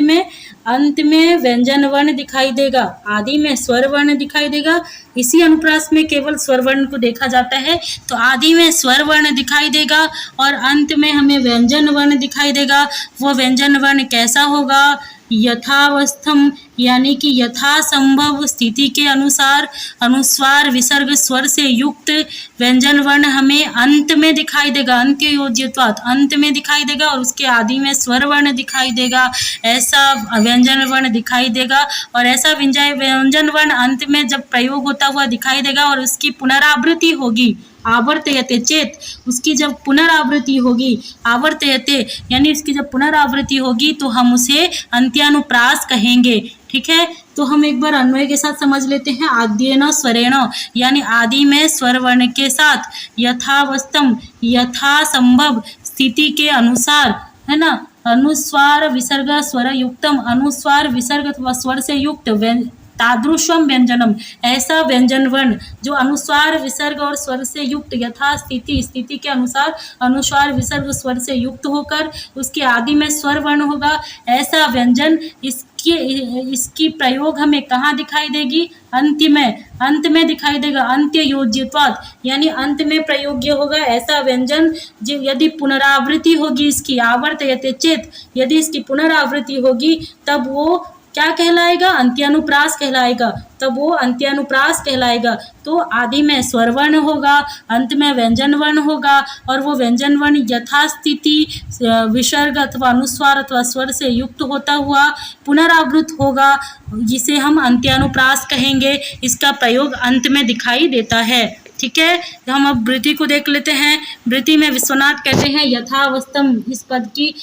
में व्यंजन वर्ण दिखाई देगा, आदि में स्वर वर्ण दिखाई देगा। इसी अनुप्रास में केवल स्वर वर्ण को देखा जाता है। तो आदि में स्वर वर्ण दिखाई देगा और अंत में हमें व्यंजन वर्ण दिखाई देगा। वो व्यंजन वर्ण कैसा होगा, यथावस्थम यानी कि यथासंभव स्थिति के अनुसार अनुस्वार विसर्ग स्वर से युक्त व्यंजन वर्ण हमें अंत में दिखाई देगा, अंत्य योज्यत्वात् अंत में दिखाई देगा, और उसके आदि में स्वर वर्ण दिखाई देगा, ऐसा व्यंजन वर्ण दिखाई देगा। और ऐसा व्यंजन वर्ण अंत में जब प्रयोग होता हुआ दिखाई देगा और उसकी पुनरावृत्ति होगी, आवर्तयते चेत, उसकी जब पुनरावृत्ति होगी, आवर्तयते यानी उसकी जब पुनरावृत्ति होगी तो हम उसे अंत्यानुप्रास कहेंगे। ठीक है, तो हम एक बार अन्वय के साथ समझ लेते हैं। आद्येन स्वरेण यानी आदि में स्वर वर्ण के साथ, यथावस्थम यथासंभव स्थिति के अनुसार, है ना, अनुस्वार विसर्ग स्वर युक्तम, अनुस्वार विसर्ग अथवा स्वर से युक्त तादृशम व्यंजनम, ऐसा व्यंजन वर्ण जो अनुस्वार विसर्ग और स्वर से युक्त यथा स्थिति, स्थिति के अनुसार अनुस्वार विसर्ग स्वर से युक्त होकर उसके आदि में स्वर वर्ण होगा, ऐसा व्यंजन इसकी प्रयोग हमें कहाँ दिखाई देगी? अंत में दिखाई देगा, अंत्य योज्यत्वात् यानी अंत में प्रयोग्य होगा ऐसा व्यंजन। यदि पुनरावृत्ति होगी इसकी, आवर्तयते चेत, यदि इसकी पुनरावृत्ति होगी तब वो क्या कहलाएगा? अंत्यानुप्रास कहलाएगा, तब वो अंत्यानुप्रास कहलाएगा। तो आदि में स्वर वर्ण होगा, अंत में व्यंजन वर्ण होगा, और वो व्यंजन वर्ण यथास्थिति विसर्ग अथवा अनुस्वार अथवा स्वर से युक्त होता हुआ पुनरावृत्त होगा, जिसे हम अंत्यानुप्रास कहेंगे। इसका प्रयोग अंत में दिखाई देता है। ठीक है, तो हम अब वृत्ति को देख लेते हैं। वृत्ति में विश्वनाथ कहते हैं यथावस्थम, इस पद की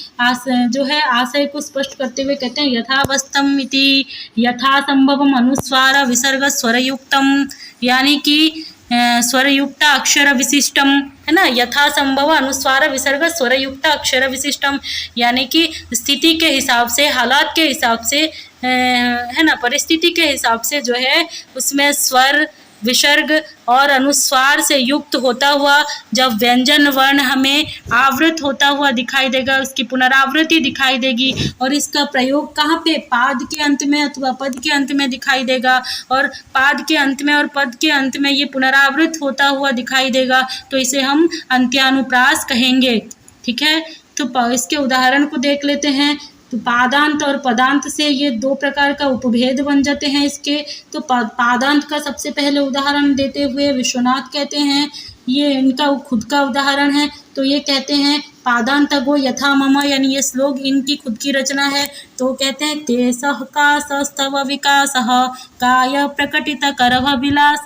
जो है आशय को स्पष्ट करते हुए कहते हैं यथावस्थम इति यथासंभवम अनुस्वार विसर्ग स्वरयुक्तम, यानी कि स्वरयुक्त अक्षर विशिष्टम, है ना, यथासंभव अनुस्वार विसर्ग स्वरयुक्त अक्षर विशिष्टम, यानी कि स्थिति के हिसाब से, हालात के हिसाब से, है ना, परिस्थिति के हिसाब से जो है उसमें स्वर विसर्ग और अनुस्वार से युक्त होता हुआ जब व्यंजन वर्ण हमें आवृत होता हुआ दिखाई देगा, उसकी पुनरावृत्ति दिखाई देगी, और इसका प्रयोग कहाँ पे? पाद के अंत में अथवा पद के अंत में दिखाई देगा, और पाद के अंत में और पद के अंत में ये पुनरावृत्त होता हुआ दिखाई देगा, तो इसे हम अंत्यानुप्रास कहेंगे। ठीक है, तो इसके उदाहरण को देख लेते हैं। तो पादांत और पदांत से ये दो प्रकार का उपभेद बन जाते हैं इसके। तो पादांत का सबसे पहले उदाहरण देते हुए विश्वनाथ कहते हैं, ये इनका खुद का उदाहरण है, तो ये कहते हैं पादांत गो यथा मम, यानी ये श्लोक इनकी खुद की रचना है। तो कहते हैं तेसः कासस्तव विकासः काय प्रकटित करभ विलास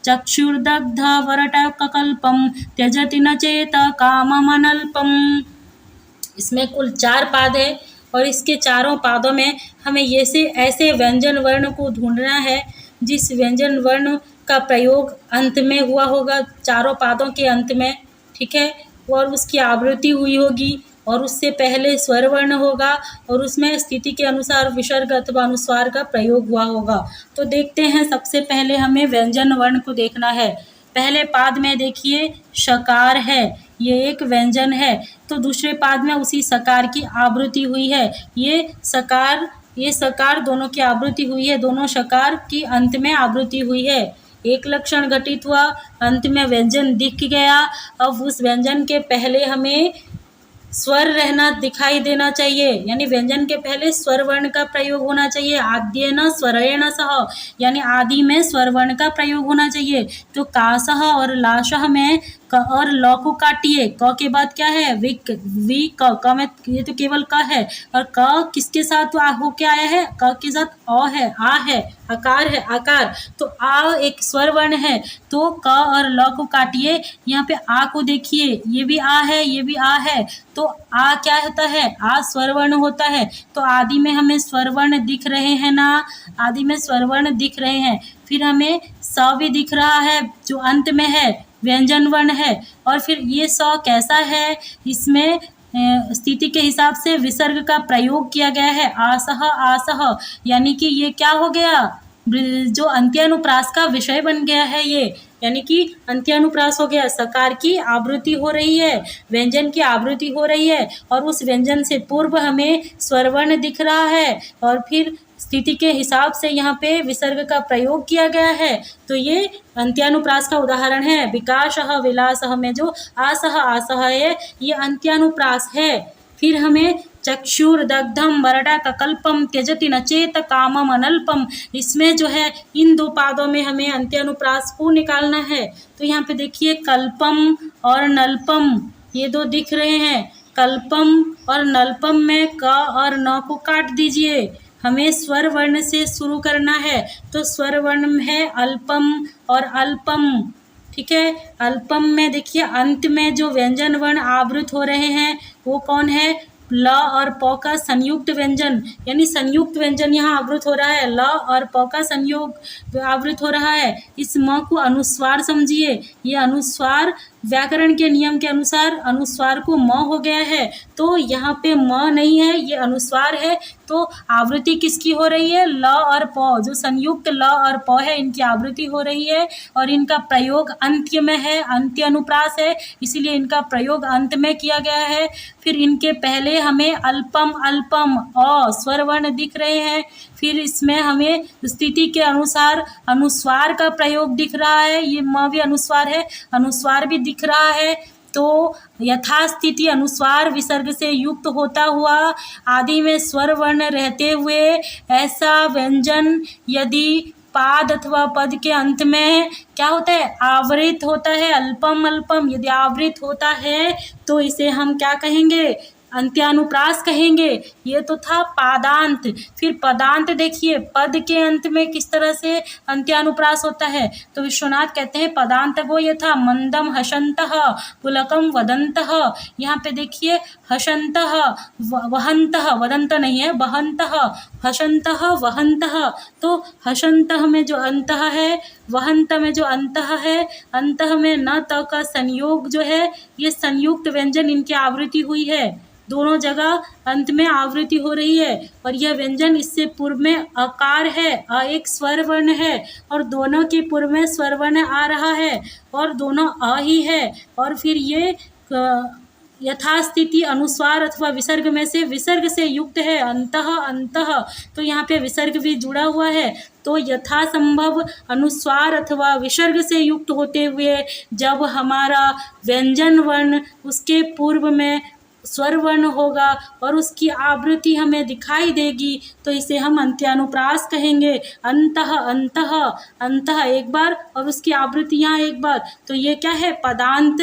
चक्षुर्दग्ध वरटकल्पम त्यजति न चेत काममनल्पम। इसमें कुल 4 पाद है, और इसके चारों पादों में हमें ऐसे व्यंजन वर्ण को ढूंढना है जिस व्यंजन वर्ण का प्रयोग अंत में हुआ होगा, चारों पादों के अंत में। ठीक है, और उसकी आवृत्ति हुई होगी, और उससे पहले स्वर वर्ण होगा, और उसमें स्थिति के अनुसार विसर्ग अथवा अनुस्वार का प्रयोग हुआ होगा। तो देखते हैं, सबसे पहले हमें व्यंजन वर्ण को देखना है। पहले पाद में देखिए शकार है, ये एक व्यंजन है, तो दूसरे पाद में उसी सकार की आवृत्ति हुई है। ये सकार दोनों की आवृत्ति हुई है, दोनों शकार की अंत में आवृत्ति हुई है। एक लक्षण घटित हुआ, अंत में व्यंजन दिख गया। अब उस व्यंजन के पहले हमें स्वर रहना दिखाई देना चाहिए, यानी व्यंजन के पहले स्वर वर्ण का प्रयोग होना चाहिए। आद्येन स्वरेण सह, यानी आदि में स्वर वर्ण का प्रयोग होना चाहिए। तो कासह और लाशह में क और ल को काटिए, क के बाद क्या है? विक, वी क में ये तो केवल क है, और क किसके साथ हो के आया है? क के साथ अ है, आ है, आकार है, आकार। तो आ एक स्वर वर्ण है, तो क और ल को काटिए। यहाँ पे आ को देखिए, ये भी आ है, ये भी आ है, तो आ क्या होता है? आ स्वर वर्ण होता है। तो आदि में हमें स्वर वर्ण दिख रहे हैं ना, आदि में स्वर वर्ण दिख रहे हैं। फिर हमें स भी दिख रहा है जो अंत में है, व्यंजन वर्ण है। और फिर ये स कैसा है? इसमें स्थिति के हिसाब से विसर्ग का प्रयोग किया गया है, आसह आसह, यानी कि ये क्या हो गया? जो अंत्यानुप्रास का विषय बन गया है ये, यानी कि अंत्यानुप्रास हो गया। सकार की आवृत्ति हो रही है, व्यंजन की आवृत्ति हो रही है, और उस व्यंजन से पूर्व हमें स्वरवर्ण दिख रहा है, और फिर स्थिति के हिसाब से यहाँ पे विसर्ग का प्रयोग किया गया है। तो ये अंत्यानुप्रास का उदाहरण है। विकासः विलासः में जो आसह आसह है, ये अंत्यानुप्रास है। फिर हमें चक्षुर्दग्धम वरडाकल्पम त्यजति नचेत कामम अनल्पम। इसमें जो है इन दो पादों में हमें अंत्यानुप्रास को निकालना है। तो यहाँ पे देखिए कल्पम और नल्पम ये दो दिख रहे हैं। कल्पम और नल्पम में क और न को काट दीजिए। हमें स्वर वर्ण से शुरू करना है। तो स्वर वर्ण है अल्पम और अल्पम। ठीक है, अल्पम में देखिए अंत में जो व्यंजन वर्ण आवृत हो रहे हैं वो कौन है? ल और प का संयुक्त व्यंजन, यानी संयुक्त व्यंजन यहाँ आवृत हो रहा है। ल और प का संयोग आवृत हो रहा है। इस म को अनुस्वार समझिए। ये अनुस्वार व्याकरण के नियम के अनुसार अनुस्वार को म हो गया है। तो यहाँ पे म नहीं है, ये अनुस्वार है। तो आवृत्ति किसकी हो रही है? ल और प, जो संयुक्त ल और प है इनकी आवृत्ति हो रही है। और इनका प्रयोग अंत्य में है, अंत्य अनुप्रास है, इसीलिए इनका प्रयोग अंत में किया गया है। फिर इनके पहले हमें अल्पम अल्पम अ स्वर वर्ण दिख रहे हैं। फिर इसमें हमें स्थिति के अनुसार अनुस्वार का प्रयोग दिख रहा है। ये म भी अनुस्वार है, अनुस्वार भी दिख रहा है। तो यथास्थिति अनुस्वार विसर्ग से युक्त होता हुआ आदि में स्वर वर्ण रहते हुए ऐसा व्यंजन यदि पाद अथवा पद के अंत में क्या होता है? आवृत होता है। अल्पम अल्पम यदि आवृत होता है तो इसे हम क्या कहेंगे? अंत्यानुप्रास कहेंगे। ये तो था पादांत। फिर पदांत देखिए, पद के अंत में किस तरह से अंत्यानुप्रास होता है। तो विश्वनाथ कहते हैं पदांत वो यथा मंदम हसंतः पुलकम वदंतः। यहाँ पे देखिए हसंतः वहंतः, वदंत नहीं है, वहंतः, हसंतः वहंतः। तो हसंतः में जो अंतः है, वहंत में जो अंतः है, अंतः में न त का संयोग जो है, ये संयुक्त व्यंजन इनकी आवृत्ति हुई है। दोनों जगह अंत में आवृत्ति हो रही है। और यह व्यंजन इससे पूर्व में अकार है, अ एक स्वर वर्ण है, और दोनों के पूर्व में स्वर वर्ण आ रहा है, और दोनों अ ही है। और फिर ये यथास्थिति अनुस्वार अथवा विसर्ग में से विसर्ग से युक्त है। अंतः अंतः, तो यहाँ पे विसर्ग भी जुड़ा हुआ है। तो यथासंभव अनुस्वार अथवा विसर्ग से युक्त होते हुए जब हमारा व्यंजन वर्ण उसके पूर्व में स्वर वर्ण होगा और उसकी आवृत्ति हमें दिखाई देगी तो इसे हम अंत्यानुप्रास कहेंगे। अंतः अंतः अंतः एक बार और उसकी आवृत्ति यहाँ एक बार। तो ये क्या है? पदांत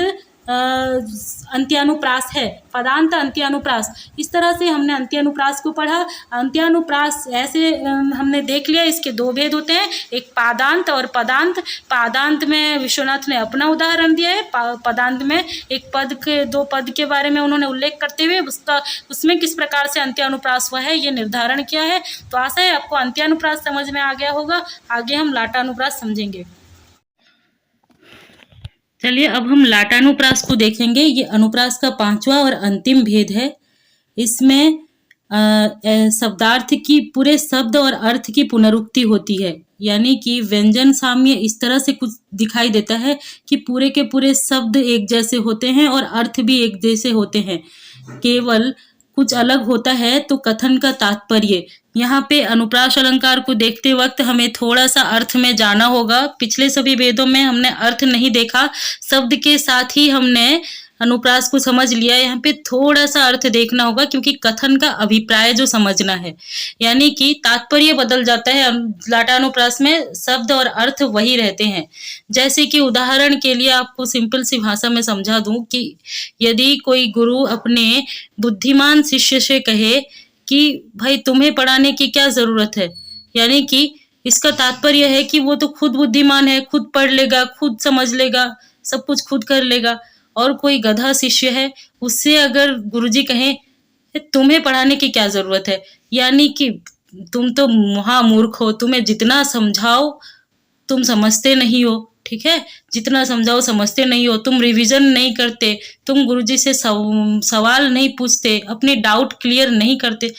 अंत्यानुप्रास है। पदांत अंत्यानुप्रास, इस तरह से हमने अंत्यानुप्रास को पढ़ा। अंत्यानुप्रास ऐसे हमने देख लिया, इसके दो भेद होते हैं, एक पादांत और पदांत। पादांत में विश्वनाथ ने अपना उदाहरण दिया है। पदांत में एक पद के, दो पद के बारे में उन्होंने उल्लेख करते हुए उसमें किस प्रकार से अंत्यानुप्रास हुआ है ये निर्धारण किया है। तो आशा है आपको अंत्यानुप्रास समझ में आ गया होगा। आगे हम लाटानुप्रास समझेंगे। चलिए अब हम लाटानुप्रास को देखेंगे। ये अनुप्रास का पांचवा और अंतिम भेद है। इसमें शब्दार्थ की, पूरे शब्द और अर्थ की पुनरुक्ति होती है, यानी कि व्यंजन साम्य इस तरह से कुछ दिखाई देता है कि पूरे के पूरे शब्द एक जैसे होते हैं और अर्थ भी एक जैसे होते हैं। केवल कुछ अलग होता है तो कथन का तात्पर्य। यहाँ पे अनुप्रास अलंकार को देखते वक्त हमें थोड़ा सा अर्थ में जाना होगा। पिछले सभी वेदों में हमने अर्थ नहीं देखा, शब्द के साथ ही हमने अनुप्रास को समझ लिया। यहाँ पे थोड़ा सा अर्थ देखना होगा क्योंकि कथन का अभिप्राय जो समझना है, यानी कि तात्पर्य बदल जाता है। लाटानुप्रास में शब्द और अर्थ वही रहते हैं। जैसे कि उदाहरण के लिए आपको सिंपल सी भाषा में समझा दूं कि यदि कोई गुरु अपने बुद्धिमान शिष्य से कहे कि भाई तुम्हें पढ़ाने की क्या जरूरत है, यानी कि इसका तात्पर्य है कि वो तो खुद बुद्धिमान है, खुद पढ़ लेगा, खुद समझ लेगा, सब कुछ खुद कर लेगा। और कोई गधा शिष्य है, उससे अगर गुरुजी कहें तुम्हें पढ़ाने की क्या जरूरत है, यानी कि तुम तो महामूर्ख हो, तुम्हें जितना समझाओ तुम समझते नहीं हो। ठीक है, जितना समझाओ समझते नहीं हो, तुम रिवीजन नहीं करते, तुम गुरुजी से सवाल नहीं पूछते, अपने डाउट क्लियर नहीं करते,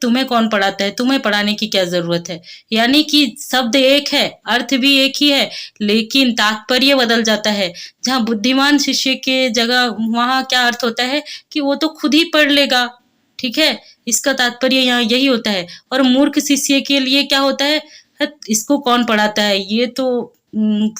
तुम्हें कौन पढ़ाता है, तुम्हें पढ़ाने की क्या जरूरत है। यानी कि शब्द एक है, अर्थ भी एक ही है, लेकिन तात्पर्य बदल जाता है। जहाँ बुद्धिमान शिष्य के जगह वहाँ क्या अर्थ होता है कि वो तो खुद ही पढ़ लेगा। ठीक है, इसका तात्पर्य यहाँ यही होता है। और मूर्ख शिष्य के लिए क्या होता है, इसको कौन पढ़ाता है, ये तो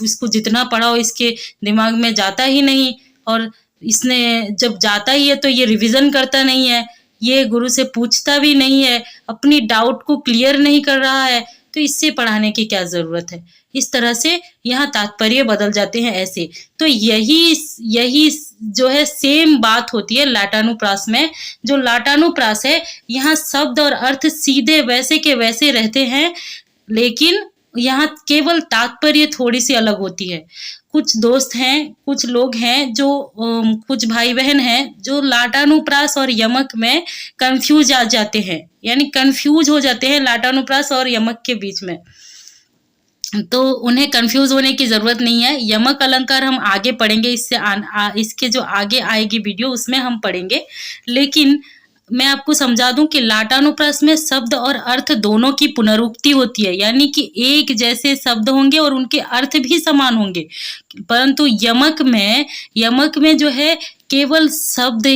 इसको जितना पढ़ाओ इसके दिमाग में जाता ही नहीं, और इसने जब जाता ही है तो ये रिवीजन करता नहीं है। ये गुरु से पूछता भी नहीं है, अपनी डाउट को क्लियर नहीं कर रहा है, तो इससे पढ़ाने की क्या ज़रूरत है। इस तरह से यहाँ तात्पर्य बदल जाते हैं ऐसे। तो यही यही जो है सेम बात होती है लाटानुप्रास में। जो लाटानुप्रास है, यहाँ शब्द और अर्थ सीधे वैसे के वैसे रहते हैं, लेकिन यहाँ केवल तात्पर्य थोड़ी सी अलग होती है। कुछ दोस्त हैं, कुछ लोग हैं जो कुछ भाई बहन हैं जो लाटानुप्रास और यमक में कंफ्यूज आ जाते हैं, यानी कंफ्यूज हो जाते हैं लाटानुप्रास और यमक के बीच में। तो उन्हें कंफ्यूज होने की ज़रूरत नहीं है। यमक अलंकार हम आगे पढ़ेंगे, इसके जो आगे आएगी वीडियो उसमें हम पढ़ेंगे। लेकिन मैं आपको समझा दूं कि लाटानुप्रास में शब्द और अर्थ दोनों की पुनरुक्ति होती है, यानी कि एक जैसे शब्द होंगे और उनके अर्थ भी समान होंगे। परंतु यमक में जो है केवल शब्द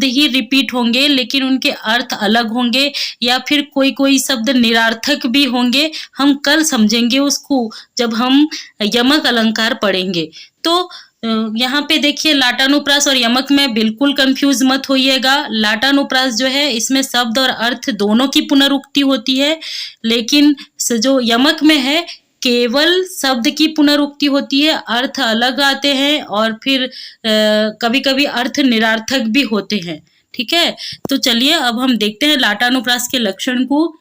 ही रिपीट होंगे, लेकिन उनके अर्थ अलग होंगे, या फिर कोई शब्द निरार्थक भी होंगे। हम कल समझेंगे उसको जब हम यमक अलंकार पढ़ेंगे। तो यहाँ पे देखिए लाटानुप्रास और यमक में बिल्कुल कंफ्यूज मत होइएगा। लाटानुप्रास जो है इसमें शब्द और अर्थ दोनों की पुनरुक्ति होती है, लेकिन जो यमक में है केवल शब्द की पुनरुक्ति होती है, अर्थ अलग आते हैं और फिर कभी-कभी अर्थ निरार्थक भी होते हैं। ठीक है, तो चलिए अब हम देखते हैं लाटानुप्रास के लक्षण को।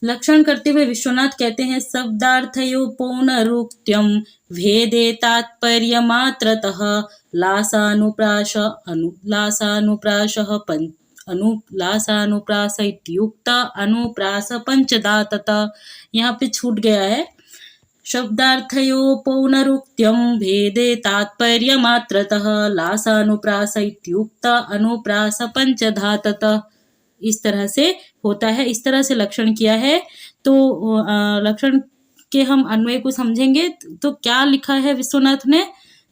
लक्षण करते हुए विश्वनाथ कहते हैं, शब्दार्थयो पौनरुक्त्यम भेदे तात्पर्य मात्रतः लासानुप्रास इत्युक्त अनुप्रास पंचधातत। यहाँ पे छूट गया है, शब्दार्थयो पौनरुक्त्यम भेदे तात्पर्य मात्रतः लासानुप्रास इत्युक्त अनुप्रास पंचधातत। इस तरह से होता है, इस तरह से लक्षण किया है। तो लक्षण के हम अन्वय को समझेंगे। तो क्या लिखा है विश्वनाथ ने,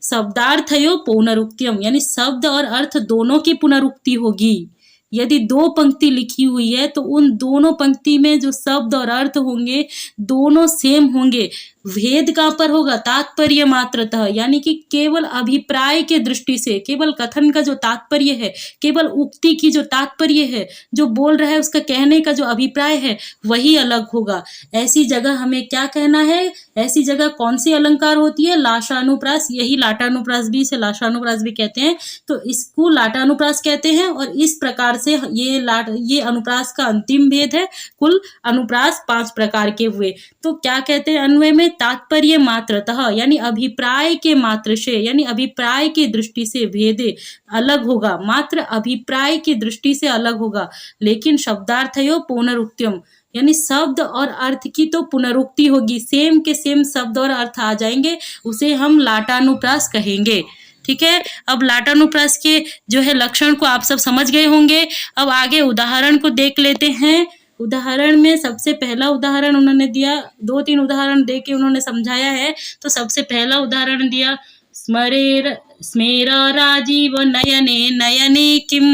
शब्दार्थयो पुनरुक्तियम, यानी शब्द और अर्थ दोनों की पुनरुक्ति होगी। यदि दो पंक्ति लिखी हुई है तो उन दोनों पंक्ति में जो शब्द और अर्थ होंगे दोनों सेम होंगे। भेद कहाँ पर होगा, तात्पर्य मात्रतः, यानी कि केवल अभिप्राय के दृष्टि से, केवल कथन का जो तात्पर्य है, केवल उक्ति की जो तात्पर्य है, जो बोल रहा है उसका कहने का जो अभिप्राय है वही अलग होगा। ऐसी जगह हमें क्या कहना है, ऐसी जगह कौन सी अलंकार होती है, लाशानुप्रास। यही लाटानुप्रास भी, इसे लाशानुप्रास भी कहते हैं। तो इसको लाटानुप्रास कहते हैं और इस प्रकार से ये अनुप्रास का अंतिम भेद है। कुल अनुप्रास 5 प्रकार के हुए। तो क्या कहते हैं अन्वय में, तात्पर्य मात्रतः, यानी अभिप्राय के मात्र से, यानी अभिप्राय की दृष्टि से भेदे अलग होगा, मात्र अभिप्राय की दृष्टि से अलग होगा। लेकिन शब्दार्थयो पुनरुक्त्यम, यानी शब्द और अर्थ की तो पुनरुक्ति होगी, सेम के सेम शब्द और अर्थ आ जाएंगे, उसे हम लाटानुप्रास कहेंगे। ठीक है, अब लाटानुप्रास के जो है लक्षण को आप सब समझ गए होंगे। अब आगे उदाहरण को देख लेते हैं। उदाहरण में सबसे पहला उदाहरण उन्होंने दिया, 2-3 उदाहरण दे के उन्होंने समझाया है। तो सबसे पहला उदाहरण दिया, स्मेर राजीव नयने नयने किम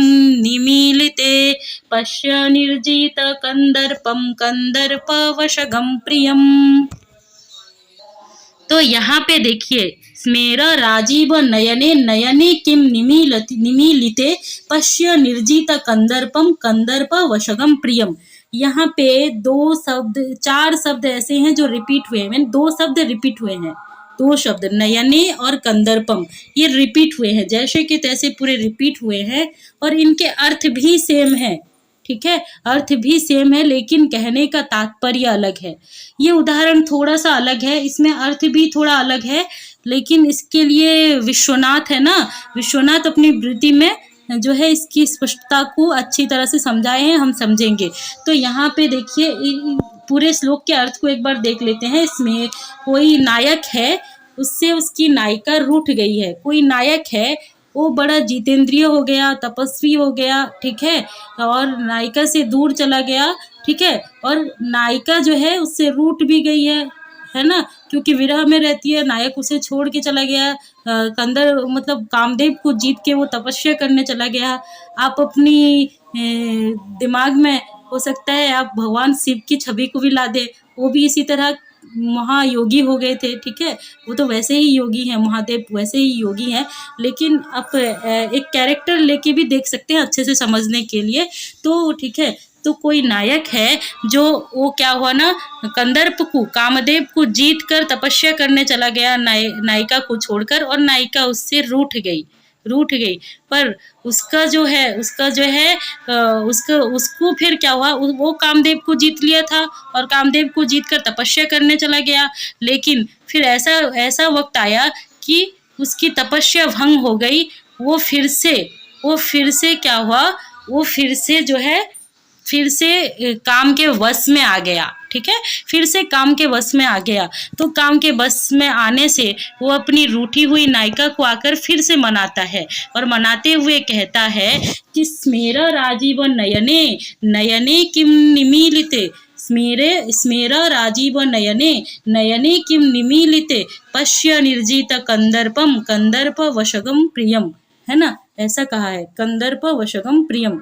निमीलिते पश्य निर्जित कंदर्पम कंदर्प वशगम प्रियम। तो यहाँ पे देखिए, स्मेर राजीव नयने नयने किम निमीलिते पश्य निर्जित कंदर्पम कंदर्प वशगम प्रियम। यहाँ पे 4 शब्द ऐसे हैं जो रिपीट हुए हैं, 2 शब्द रिपीट हुए हैं, 2 शब्द नयने और कंदर्पम, ये रिपीट हुए हैं, जैसे कि तैसे पूरे रिपीट हुए हैं और इनके अर्थ भी सेम है। ठीक है, अर्थ भी सेम है लेकिन कहने का तात्पर्य अलग है। ये उदाहरण थोड़ा सा अलग है, इसमें अर्थ भी थोड़ा अलग है, लेकिन इसके लिए विश्वनाथ है ना, विश्वनाथ अपनी वृत्ति में जो है इसकी स्पष्टता को अच्छी तरह से समझाए हैं, हम समझेंगे। तो यहाँ पे देखिए पूरे श्लोक के अर्थ को एक बार देख लेते हैं। इसमें कोई नायक है, उससे उसकी नायिका रूठ गई है। कोई नायक है, वो बड़ा जितेंद्रिय हो गया, तपस्वी हो गया, ठीक है, और नायिका से दूर चला गया, ठीक है, और नायिका जो है उससे रूठ भी गई है ना, क्योंकि विरह में रहती है, नायक उसे छोड़ के चला गया। कंदर मतलब कामदेव को जीत के वो तपस्या करने चला गया। आप अपनी दिमाग में हो सकता है आप भगवान शिव की छवि को भी ला दे, वो भी इसी तरह महायोगी हो गए थे, ठीक है। वो तो वैसे ही योगी हैं, महादेव वैसे ही योगी हैं, लेकिन आप एक कैरेक्टर लेके भी देख सकते हैं अच्छे से समझने के लिए। तो ठीक है, तो कोई नायक है जो वो क्या हुआ ना, कंदर्प को, कामदेव को जीत कर तपस्या करने चला गया नायिका को छोड़कर, और नायिका उससे रूठ गई। पर उसका जो है उसको फिर क्या हुआ, वो कामदेव को जीत लिया था और कामदेव को जीत कर तपस्या करने चला गया। लेकिन फिर ऐसा वक्त आया कि उसकी तपस्या भंग हो गई। वो फिर से क्या हुआ, वो फिर से काम के वश में आ गया, ठीक है। फिर से काम के वश में आ गया। तो काम के वश में आने से वो अपनी रूठी हुई नायिका को आकर फिर से मनाता है, और मनाते हुए कहता है कि स्मेर राजीव नयने नयने किम निमीलिते, स्मेर राजीव नयने नयने किम निमीलिते, पश्य निर्जित कंदर्पम कंदर्प वशगम प्रियम, है ना, ऐसा कहा है, कंदर्प वशगम प्रियम।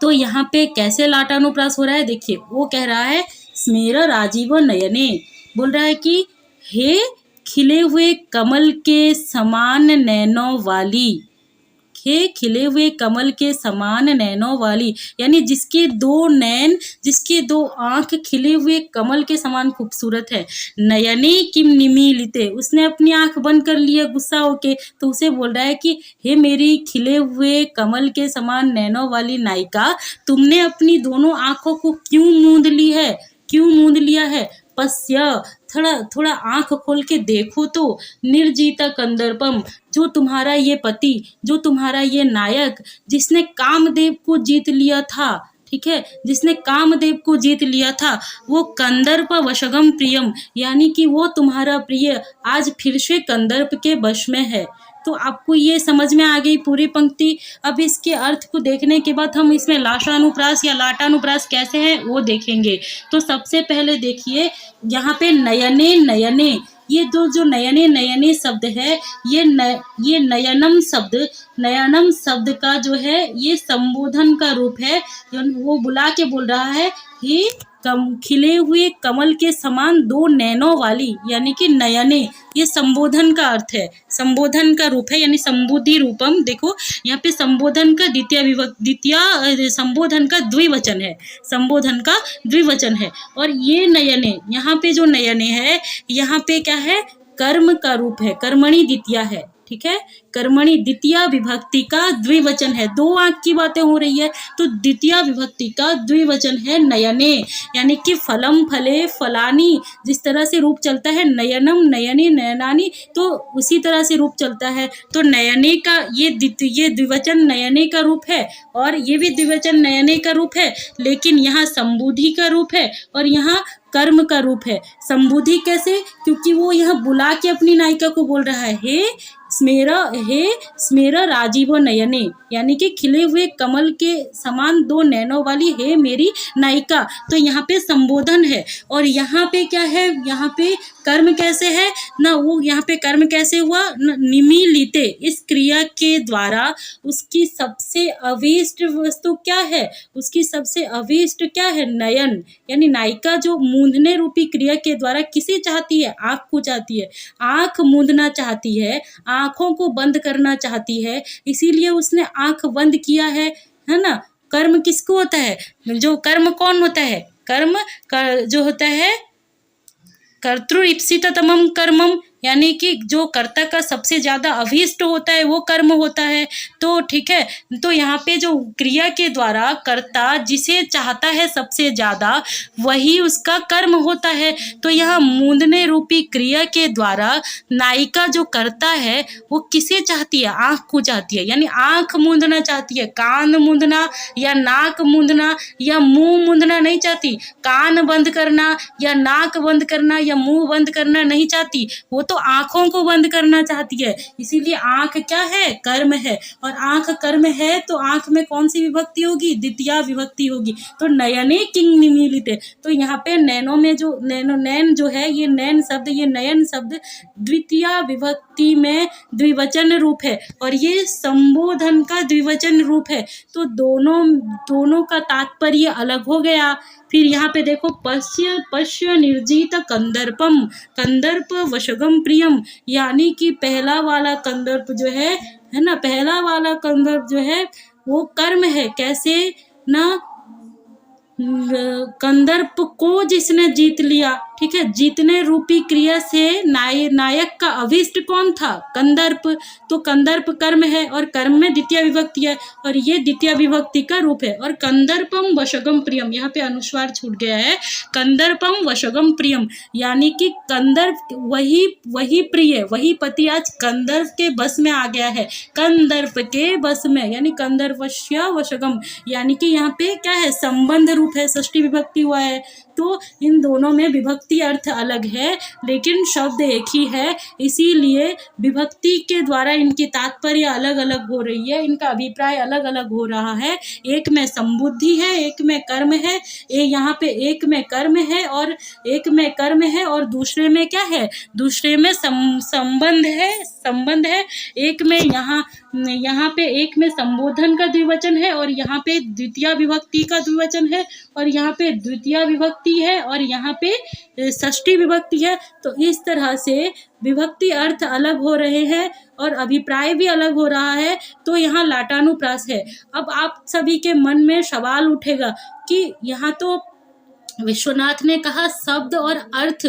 तो यहाँ पे कैसे लाटानुप्रास हो रहा है, देखिए वो कह रहा है स्मेर राजीव नयने, बोल रहा है कि हे खिले हुए कमल के समान नैनों वाली, हे खिले हुए कमल के समान नैनों वाली, यानी जिसके दो आंख खिले हुए कमल के समान खूबसूरत है। नयने किम निमीलिते, उसने अपनी आंख बंद कर लिया गुस्सा होके, तो उसे बोल रहा है कि हे मेरी खिले हुए कमल के समान नैनों वाली नायिका, तुमने अपनी दोनों आंखों को क्यों मूंद लिया है। पश्य, थोड़ा आंख खोल के देखो तो, निर्जीता कंदर्पम, जो तुम्हारा ये पति, जो तुम्हारा ये नायक, जिसने कामदेव को जीत लिया था, ठीक है, जिसने कामदेव को जीत लिया था, वो कंदर्प वशगम प्रियम, यानी कि वो तुम्हारा प्रिय आज फिर से कंदर्प के वश में है। तो आपको ये समझ में आ गई पूरी पंक्ति। अब इसके अर्थ को देखने के बाद हम इसमें लाशानुप्रास या लाटानुप्रास कैसे है वो देखेंगे। तो सबसे पहले देखिए यहाँ पे नयने नयने, ये दो जो नयने नयने शब्द है, ये नयनम शब्द का जो है ये संबोधन का रूप है। वो बुला के बोल रहा है कि खिले हुए कमल के समान दो नैनों वाली, यानी कि नयने, ये संबोधन का अर्थ है, संबोधन का रूप है, यानी संबोधि रूपम। देखो यहाँ पे संबोधन का संबोधन का द्विवचन है, संबोधन का द्विवचन है। और ये नयने, यहाँ पे जो नयने है, यहाँ पे क्या है, कर्म का रूप है, कर्मणि द्वितीया है, ठीक है, कर्मणि द्वितीया विभक्ति का द्विवचन है। दो आंख की बातें हो रही है, तो द्वितीया विभक्ति का द्विवचन है नयने, यानी कि फलम फले फलानी, जिस तरह से रूप चलता है नयनम नयने नयनानी, तो उसी तरह से रूप चलता है। तो नयने का ये द्विवचन नयने का रूप है, और ये भी द्विवचन नयने का रूप है, लेकिन यहाँ संबोधि का रूप है और यहाँ कर्म का रूप है। संबोधि कैसे, क्योंकि वो यहाँ बुला के अपनी नायिका को बोल रहा है, हे स्मेरा राजीव नयने, यानी कि खिले हुए कमल के समान दो नैनों वाली हे मेरी नायिका। तो यहाँ पे संबोधन है, और यहाँ पे क्या है, यहाँ पे कर्म कैसे है ना, वो यहाँ पे कर्म कैसे हुआ, निमीलिते, इस क्रिया के द्वारा उसकी सबसे अभीष्ट वस्तु क्या है, उसकी सबसे अभीष्ट क्या है, नयन, यानी नायिका जो मूंदने रूपी क्रिया के द्वारा किसे चाहती है, आँख को चाहती है, आँख मूंदना चाहती है, आँखों को बंद करना चाहती है, इसीलिए उसने आँख बंद किया है ना। कर्म किसको होता है, जो कर्म कौन होता है, कर्म जो होता है कर्तृईप्सिततमं कर्मम, यानी कि जो कर्ता का सबसे ज़्यादा अभीष्ट होता है वो कर्म होता है। तो ठीक है, तो यहाँ पे जो क्रिया के द्वारा कर्ता जिसे चाहता है सबसे ज़्यादा वही उसका कर्म होता है। तो यहाँ मूंदने रूपी क्रिया के द्वारा नायिका जो करता है वो किसे चाहती है, आँख को चाहती है, यानी आँख मूंदना चाहती है, कान मूंदना या नाक मूंदना या मुंह मूंदना नहीं चाहती, कान बंद करना या नाक बंद करना या मुंह बंद करना नहीं चाहती, वो तो आँखों को बंद करना चाहती है। इसीलिए आँख क्या है, कर्म है, और आँख कर्म है तो आँख में कौन सी विभक्ति होगी, द्वितीया विभक्ति होगी। तो नयने किंग निमीलिते, तो यहाँ पे नैनों में जो नैन जो है, ये नैन शब्द, ये नयन शब्द द्वितीया विभक्ति में द्विवचन रूप है, और ये संबोधन का द्विवचन रूप है। तो दोनों का तात्पर्य अलग हो गया। फिर यहाँ पे देखो पश्य पश्य निर्जित कंदर्पम कंदर्प वशगम प्रियम, यानी कि पहला वाला कंदर्प जो है ना, पहला वाला कंदर्प जो है वो कर्म है। कैसे ना, कंदर्प को जिसने जीत लिया, ठीक है, जीतने रूपी क्रिया से नायक का अभिष्ट कौन था? कंदर्प। तो कंदर्प कर्म है और कर्म में द्वितीय विभक्ति है और ये द्वितीय विभक्ति का रूप है। और कंदर्पम वशगम प्रियम, यहाँ पे अनुस्वार छूट गया है, कंदर्पम वशगम प्रियम, यानी कि कंदर्प वही प्रिय, वही पति आज कंदर्प के बस में आ गया है, कंदर्प के बस में, यानी कंदर्पस्य वशगम, यानी कि यहाँ पे क्या है, संबंध रूप है, षष्ठी विभक्ति हुआ है। तो इन दोनों में विभक्ति अर्थ अलग है लेकिन शब्द एक ही है, इसीलिए विभक्ति के द्वारा इनकी तात्पर्य अलग अलग हो रही है, इनका अभिप्राय अलग अलग हो रहा है। एक में संबुद्धि है, एक में कर्म है, यहाँ पे एक में कर्म है और एक में कर्म है और दूसरे में क्या है, दूसरे में संबंध है। एक में यहाँ पे एक में संबोधन का द्विवचन है और यहाँ पे द्वितीय विभक्ति का द्विवचन है और यहाँ पे द्वितीय विभक्ति है और यहाँ पे षष्ठी विभक्ति है। तो इस तरह से विभक्ति अर्थ अलग हो रहे हैं और अभिप्राय भी अलग हो रहा है। तो यहाँ लाटानुप्रास है। अब आप सभी के मन में सवाल उठेगा कि यहाँ तो विश्वनाथ ने कहा शब्द और अर्थ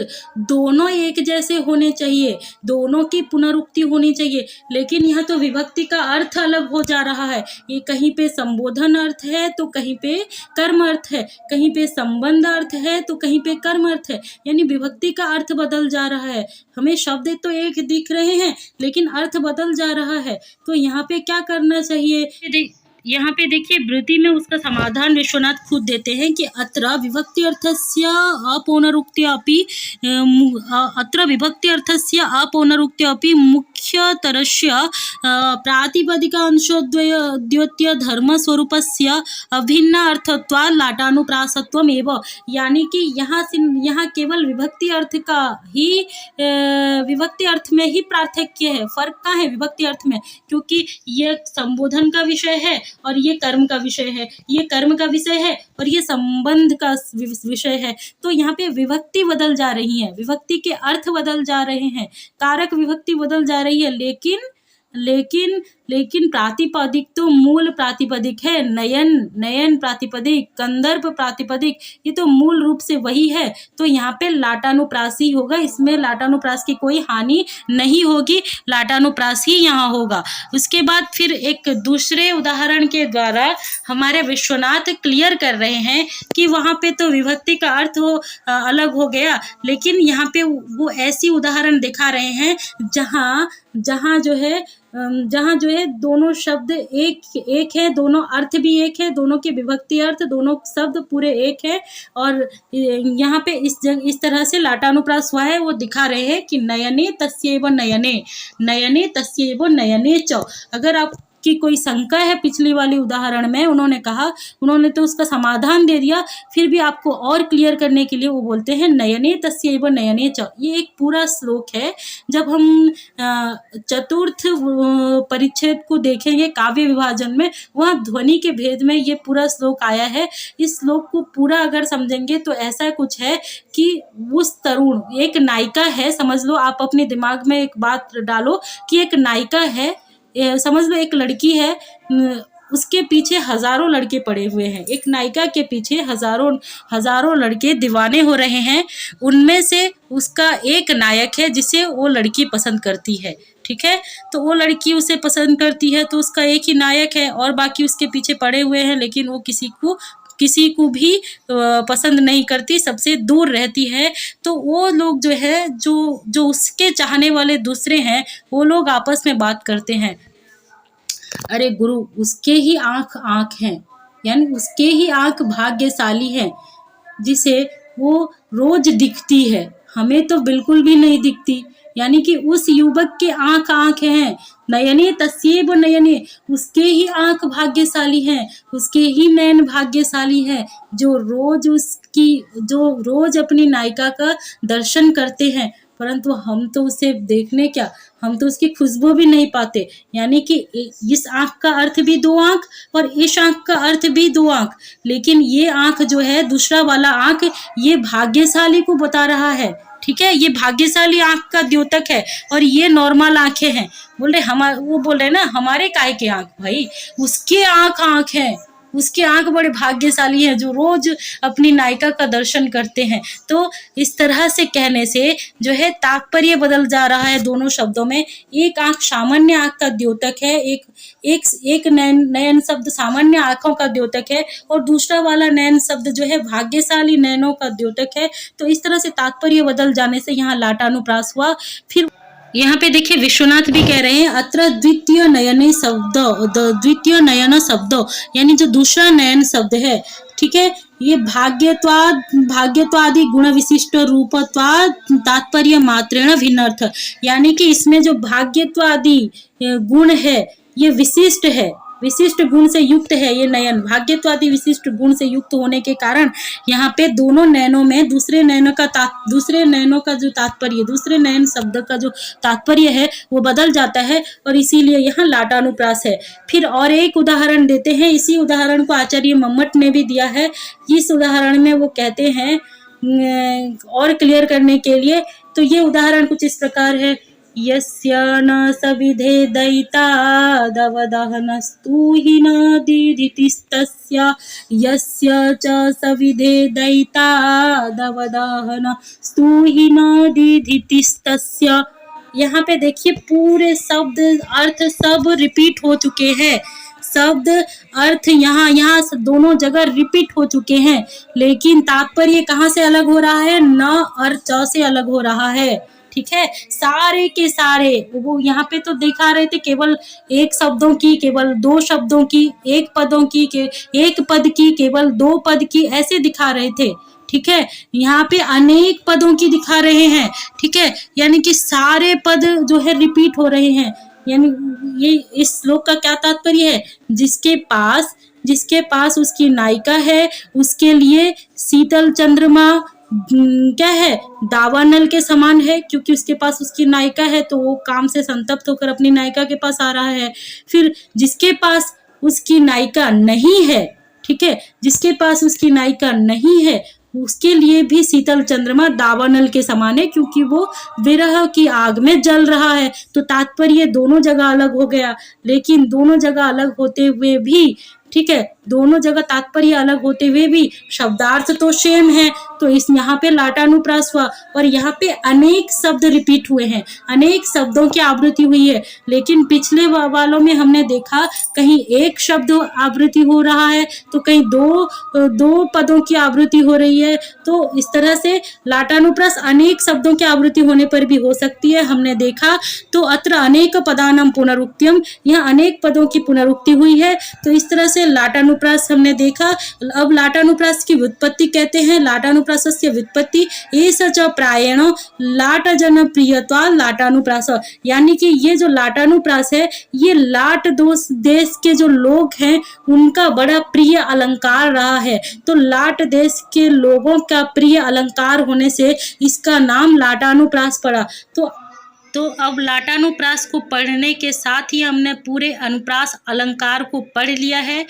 दोनों एक जैसे होने चाहिए, दोनों की पुनरुक्ति होनी चाहिए, लेकिन यहाँ तो विभक्ति का अर्थ अलग हो जा रहा है। ये कहीं पे संबोधन अर्थ है तो कहीं पे कर्म अर्थ है, कहीं पे संबंध अर्थ है तो कहीं पे कर्म अर्थ है, यानी विभक्ति का अर्थ बदल जा रहा है। हमें शब्द तो एक दिख रहे हैं लेकिन अर्थ बदल जा रहा है। तो यहाँ पे क्या करना चाहिए, यहाँ पे देखिए वृत्ति में उसका समाधान विश्वनाथ खुद देते हैं कि अत्र विभक्ति अर्थस्य अपौनरुक्त्यपि मुख्यतरस्य प्रातिपदिका अंशोद्योत्य धर्म स्वरूपस्य अभिन्न अर्थत्वात् लाटानुप्रासत्वम् एव, यानी कि यहाँ केवल विभक्ति अर्थ का ही विभक्ति अर्थ में ही पार्थक्य है। फर्क कहाँ है विभक्ति अर्थ में, क्योंकि ये संबोधन का विषय है और ये कर्म का विषय है, ये कर्म का विषय है और ये संबंध का विषय है। तो यहाँ पे विभक्ति बदल जा रही है, विभक्ति के अर्थ बदल जा रहे हैं, कारक विभक्ति बदल जा रही है, लेकिन प्रातिपदिक तो मूल प्रातिपदिक है। नयन प्रातिपदिक, कंदर्प प्रातिपदिक, ये तो मूल रूप से वही है। तो यहाँ पे लाटानुप्रास ही होगा, इसमें लाटानुप्रास की कोई हानि नहीं होगी, लाटानुप्रास ही यहाँ होगा। उसके बाद फिर एक दूसरे उदाहरण के द्वारा हमारे विश्वनाथ क्लियर कर रहे हैं कि वहाँ पे तो विभक्ति का अर्थ अलग हो गया, लेकिन यहाँ पे वो ऐसी उदाहरण दिखा रहे हैं जहाँ जो है दोनों शब्द एक है, दोनों अर्थ भी एक है, दोनों के विभक्ति अर्थ, दोनों शब्द पूरे एक है। और यहाँ पे इस तरह से लाटानुप्रास हुआ है, वो दिखा रहे हैं कि नयने तस्यैव नयने च। अगर आप की कोई शंका है पिछली वाली उदाहरण में, उन्होंने तो उसका समाधान दे दिया, फिर भी आपको और क्लियर करने के लिए वो बोलते हैं नयने तस्यैव नयने च। ये एक पूरा श्लोक है। जब हम चतुर्थ परिच्छेद को देखेंगे काव्य विभाजन में, वहाँ ध्वनि के भेद में ये पूरा श्लोक आया है। इस श्लोक को पूरा अगर समझेंगे तो ऐसा कुछ है कि उस तरुण, एक नायिका है, समझ लो, आप अपने दिमाग में एक बात डालो कि एक नायिका है, समझ लो एक लड़की है, उसके पीछे हजारों लड़के पड़े हुए हैं, एक नायिका के पीछे हजारों लड़के दीवाने हो रहे हैं। उनमें से उसका एक नायक है जिसे वो लड़की पसंद करती है, ठीक है। तो वो लड़की उसे पसंद करती है तो उसका एक ही नायक है और बाकी उसके पीछे पड़े हुए हैं, लेकिन वो किसी को भी पसंद नहीं करती, सबसे दूर रहती है। तो वो लोग जो है, जो उसके चाहने वाले दूसरे हैं, वो लोग आपस में बात करते हैं, अरे गुरु, उसके ही आँख हैं, यानी उसके ही आँख भाग्यशाली है जिसे वो रोज दिखती है, हमें तो बिल्कुल भी नहीं दिखती, यानी कि उस युवक के आँख हैं। नयने तस्यैव नयने, उसके ही आँख भाग्यशाली हैं, उसके ही नयन भाग्यशाली है, जो रोज अपनी नायिका का दर्शन करते हैं, परंतु हम तो उसे देखने क्या, हम तो उसकी खुशबू भी नहीं पाते। यानी कि इस आँख का अर्थ भी 2 आँख और इस आँख का अर्थ भी 2 आँख। लेकिन ये आँख जो है, दूसरा वाला आँख, ये भाग्यशाली को बता रहा है। ठीक है, ये भाग्यशाली आँख का द्योतक है और ये नॉर्मल आँखें हैं। बोल रहे वो बोल रहे ना, हमारे काहे के आँख भाई, उसके आँख है, उसके आँख बड़े भाग्यशाली हैं जो रोज अपनी नायिका का दर्शन करते हैं। तो इस तरह से कहने से जो है तात्पर्य बदल जा रहा है दोनों शब्दों में। एक आँख सामान्य आँख का द्योतक है, एक नयन शब्द सामान्य आँखों का द्योतक है और दूसरा वाला नयन शब्द जो है भाग्यशाली नयनों का द्योतक है। तो इस तरह से तात्पर्य बदल जाने से यहाँ लाटानुप्रास हुआ। फिर यहाँ पे देखिए विश्वनाथ भी कह रहे हैं अत्र द्वितीय नयन शब्द, यानी जो दूसरा नयन शब्द है, ठीक है, ये भाग्यत्वादि गुण विशिष्ट रूपत्वाद तात्पर्य मात्रेण भिन्नार्थ, यानी कि इसमें जो भाग्यत्वादि गुण है ये विशिष्ट है, विशिष्ट गुण से युक्त है। ये नयन भाग्यत्वादि विशिष्ट गुण से युक्त होने के कारण यहाँ पे दोनों नयनों में दूसरे नयनों का जो तात्पर्य, दूसरे नयन शब्द का जो तात्पर्य है वो बदल जाता है और इसीलिए यहाँ लाटानुप्रास है। फिर और एक उदाहरण देते हैं, इसी उदाहरण को आचार्य मम्मट ने भी दिया है। इस उदाहरण में वो कहते हैं और क्लियर करने के लिए, तो ये उदाहरण कुछ इस प्रकार है। यस्य न सविधे दयिता दवदहनस्तु हि न दीधितिस्तस्य, यस्य च सविधे दयिता दवदहनस्तु हि न दीधितिस्तस्य। यहाँ पे देखिए पूरे शब्द अर्थ सब रिपीट हो चुके हैं, शब्द अर्थ यहाँ दोनों जगह रिपीट हो चुके हैं, लेकिन तात्पर्य कहाँ से अलग हो रहा है, न और च से अलग हो रहा है। ठीक है, सारे के सारे वो यहाँ पे तो दिखा रहे थे केवल एक शब्दों की, केवल 2 शब्दों की, एक पदों की, एक पद की, केवल 2 पद की, ऐसे दिखा रहे थे। ठीक है, यहाँ पे अनेक पदों की दिखा रहे हैं। ठीक है, यानी कि सारे पद जो है रिपीट हो रहे हैं। यानी ये इस श्लोक का क्या तात्पर्य है, जिसके पास उसकी नायिका है उसके लिए शीतल चंद्रमा क्या है, दावानल के समान है, क्योंकि उसके पास उसकी नायिका है तो वो काम से संतप्त होकर अपनी नायिका के पास आ रहा है। फिर जिसके पास उसकी नायिका नहीं है, ठीक है, जिसके पास उसकी नायिका नहीं है उसके लिए भी शीतल चंद्रमा दावानल के समान है, क्योंकि वो विरह की आग में जल रहा है। तो तात्पर्य दोनों जगह अलग हो गया, लेकिन दोनों जगह अलग होते हुए भी, ठीक है, दोनों जगह तात्पर्य अलग होते हुए भी शब्दार्थ तो सेम है। तो इस यहाँ पे लाटानुप्रास हुआ और यहाँ पे अनेक शब्द रिपीट हुए हैं, अनेक शब्दों की आवृत्ति हुई है। लेकिन पिछले वालों में हमने देखा कहीं एक शब्द आवृत्ति हो रहा है तो कहीं दो पदों की आवृत्ति हो रही है। तो इस तरह से लाटानुप्रास अनेक शब्दों की आवृत्ति होने पर भी हो सकती है, हमने देखा। तो अत्र अनेक पदानां पुनरुक्त्यम, यहाँ अनेक पदों की पुनरुक्ति हुई है। तो इस तरह से लाटानुप्रास हमने देखा। अब लाटानुप्रास की व्युत्पत्ति कहते हैं, लाटानुप्रासस्य व्युत्पत्ति एष च प्रायेण लाट जन प्रियत्वा लाटानुप्रास, यानी कि ये जो लाटानुप्रास है ये लाट देश के जो लोग हैं उनका बड़ा प्रिय अलंकार रहा है। तो लाट देश के लोगों का प्रिय अलंकार होने से इसका नाम लाटानुप्रास पड़ा। तो अब लाटानुप्रास को पढ़ने के साथ ही हमने पूरे अनुप्रास अलंकार को पढ़ लिया है।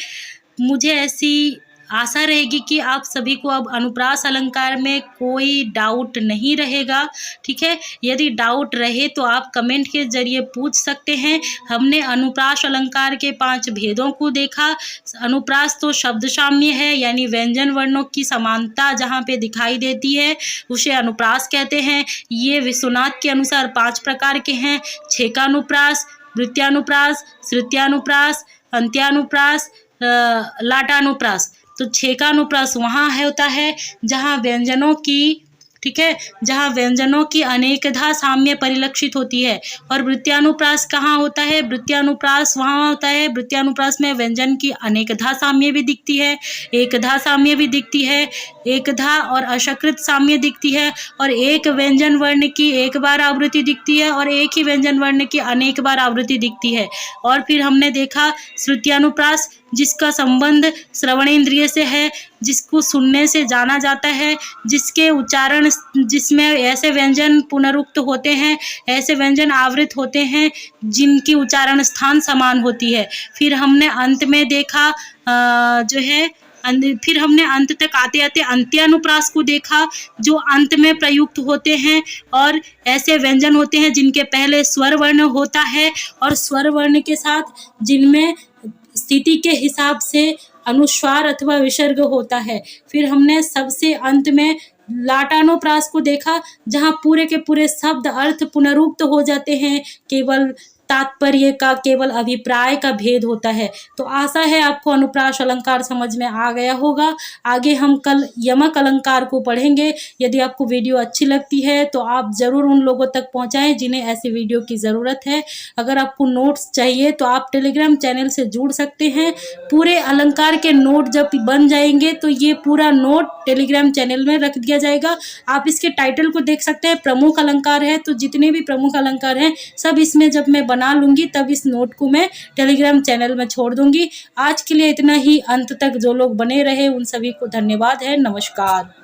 मुझे ऐसी आशा रहेगी कि आप सभी को अब अनुप्रास अलंकार में कोई डाउट नहीं रहेगा। ठीक है, यदि डाउट रहे तो आप कमेंट के जरिए पूछ सकते हैं। हमने अनुप्रास अलंकार के 5 भेदों को देखा। अनुप्रास तो शब्द साम्य है, यानी व्यंजन वर्णों की समानता जहाँ पे दिखाई देती है उसे अनुप्रास कहते हैं। ये विश्वनाथ के अनुसार 5 प्रकार के हैं: छेकानुप्रास, वृत्त्यानुप्रास, श्रुत्यानुप्रास, अंत्यानुप्रास, लाटानुप्रास। तो छेकानुप्रास वहाँ होता है जहाँ व्यंजनों की, ठीक है, जहाँ व्यंजनों की अनेकधा साम्य परिलक्षित होती है। और वृत्त्यानुप्रास कहाँ होता है, वृत्त्यानुप्रास वहाँ होता है, वृत्त्यानुप्रास में व्यंजन की अनेकधा साम्य भी दिखती है, एकधा साम्य भी दिखती है, एकधा और अशकृत साम्य दिखती है, और एक व्यंजन वर्ण की एक बार आवृत्ति दिखती है और एक ही व्यंजन वर्ण की अनेक बार आवृत्ति दिखती है। और फिर हमने देखा श्रुत्यानुप्रास, जिसका संबंध श्रवणेंद्रिय से है, जिसको सुनने से जाना जाता है, जिसके उच्चारण जिसमें ऐसे व्यंजन पुनरुक्त होते हैं, ऐसे व्यंजन आवृत होते हैं जिनकी उच्चारण स्थान समान होती है। फिर हमने अंत में देखा फिर हमने अंत तक आते आते अंत्यानुप्रास को देखा, जो अंत में प्रयुक्त होते हैं और ऐसे व्यंजन होते हैं जिनके पहले स्वर वर्ण होता है और स्वर वर्ण के साथ जिनमें स्थिति के हिसाब से अनुस्वार अथवा विसर्ग होता है। फिर हमने सबसे अंत में लाटानुप्रास को देखा, जहाँ पूरे के पूरे शब्द अर्थ पुनरुक्त हो जाते हैं, केवल तात्पर्य का, केवल अभिप्राय का भेद होता है। तो आशा है आपको अनुप्रास अलंकार समझ में आ गया होगा। आगे हम कल यमक अलंकार को पढ़ेंगे। यदि आपको वीडियो अच्छी लगती है तो आप ज़रूर उन लोगों तक पहुंचाएं जिन्हें ऐसी वीडियो की ज़रूरत है। अगर आपको नोट्स चाहिए तो आप टेलीग्राम चैनल से जुड़ सकते हैं। पूरे अलंकार के नोट जब बन जाएंगे तो ये पूरा नोट टेलीग्राम चैनल में रख दिया जाएगा। आप इसके टाइटल को देख सकते हैं, प्रमुख अलंकार है, तो जितने भी प्रमुख अलंकार हैं सब इसमें जब मैं बना लूँगी तब इस नोट को मैं टेलीग्राम चैनल में छोड़ दूँगी। आज के लिए इतना ही। अंत तक जो लोग बने रहे उन सभी को धन्यवाद है। नमस्कार।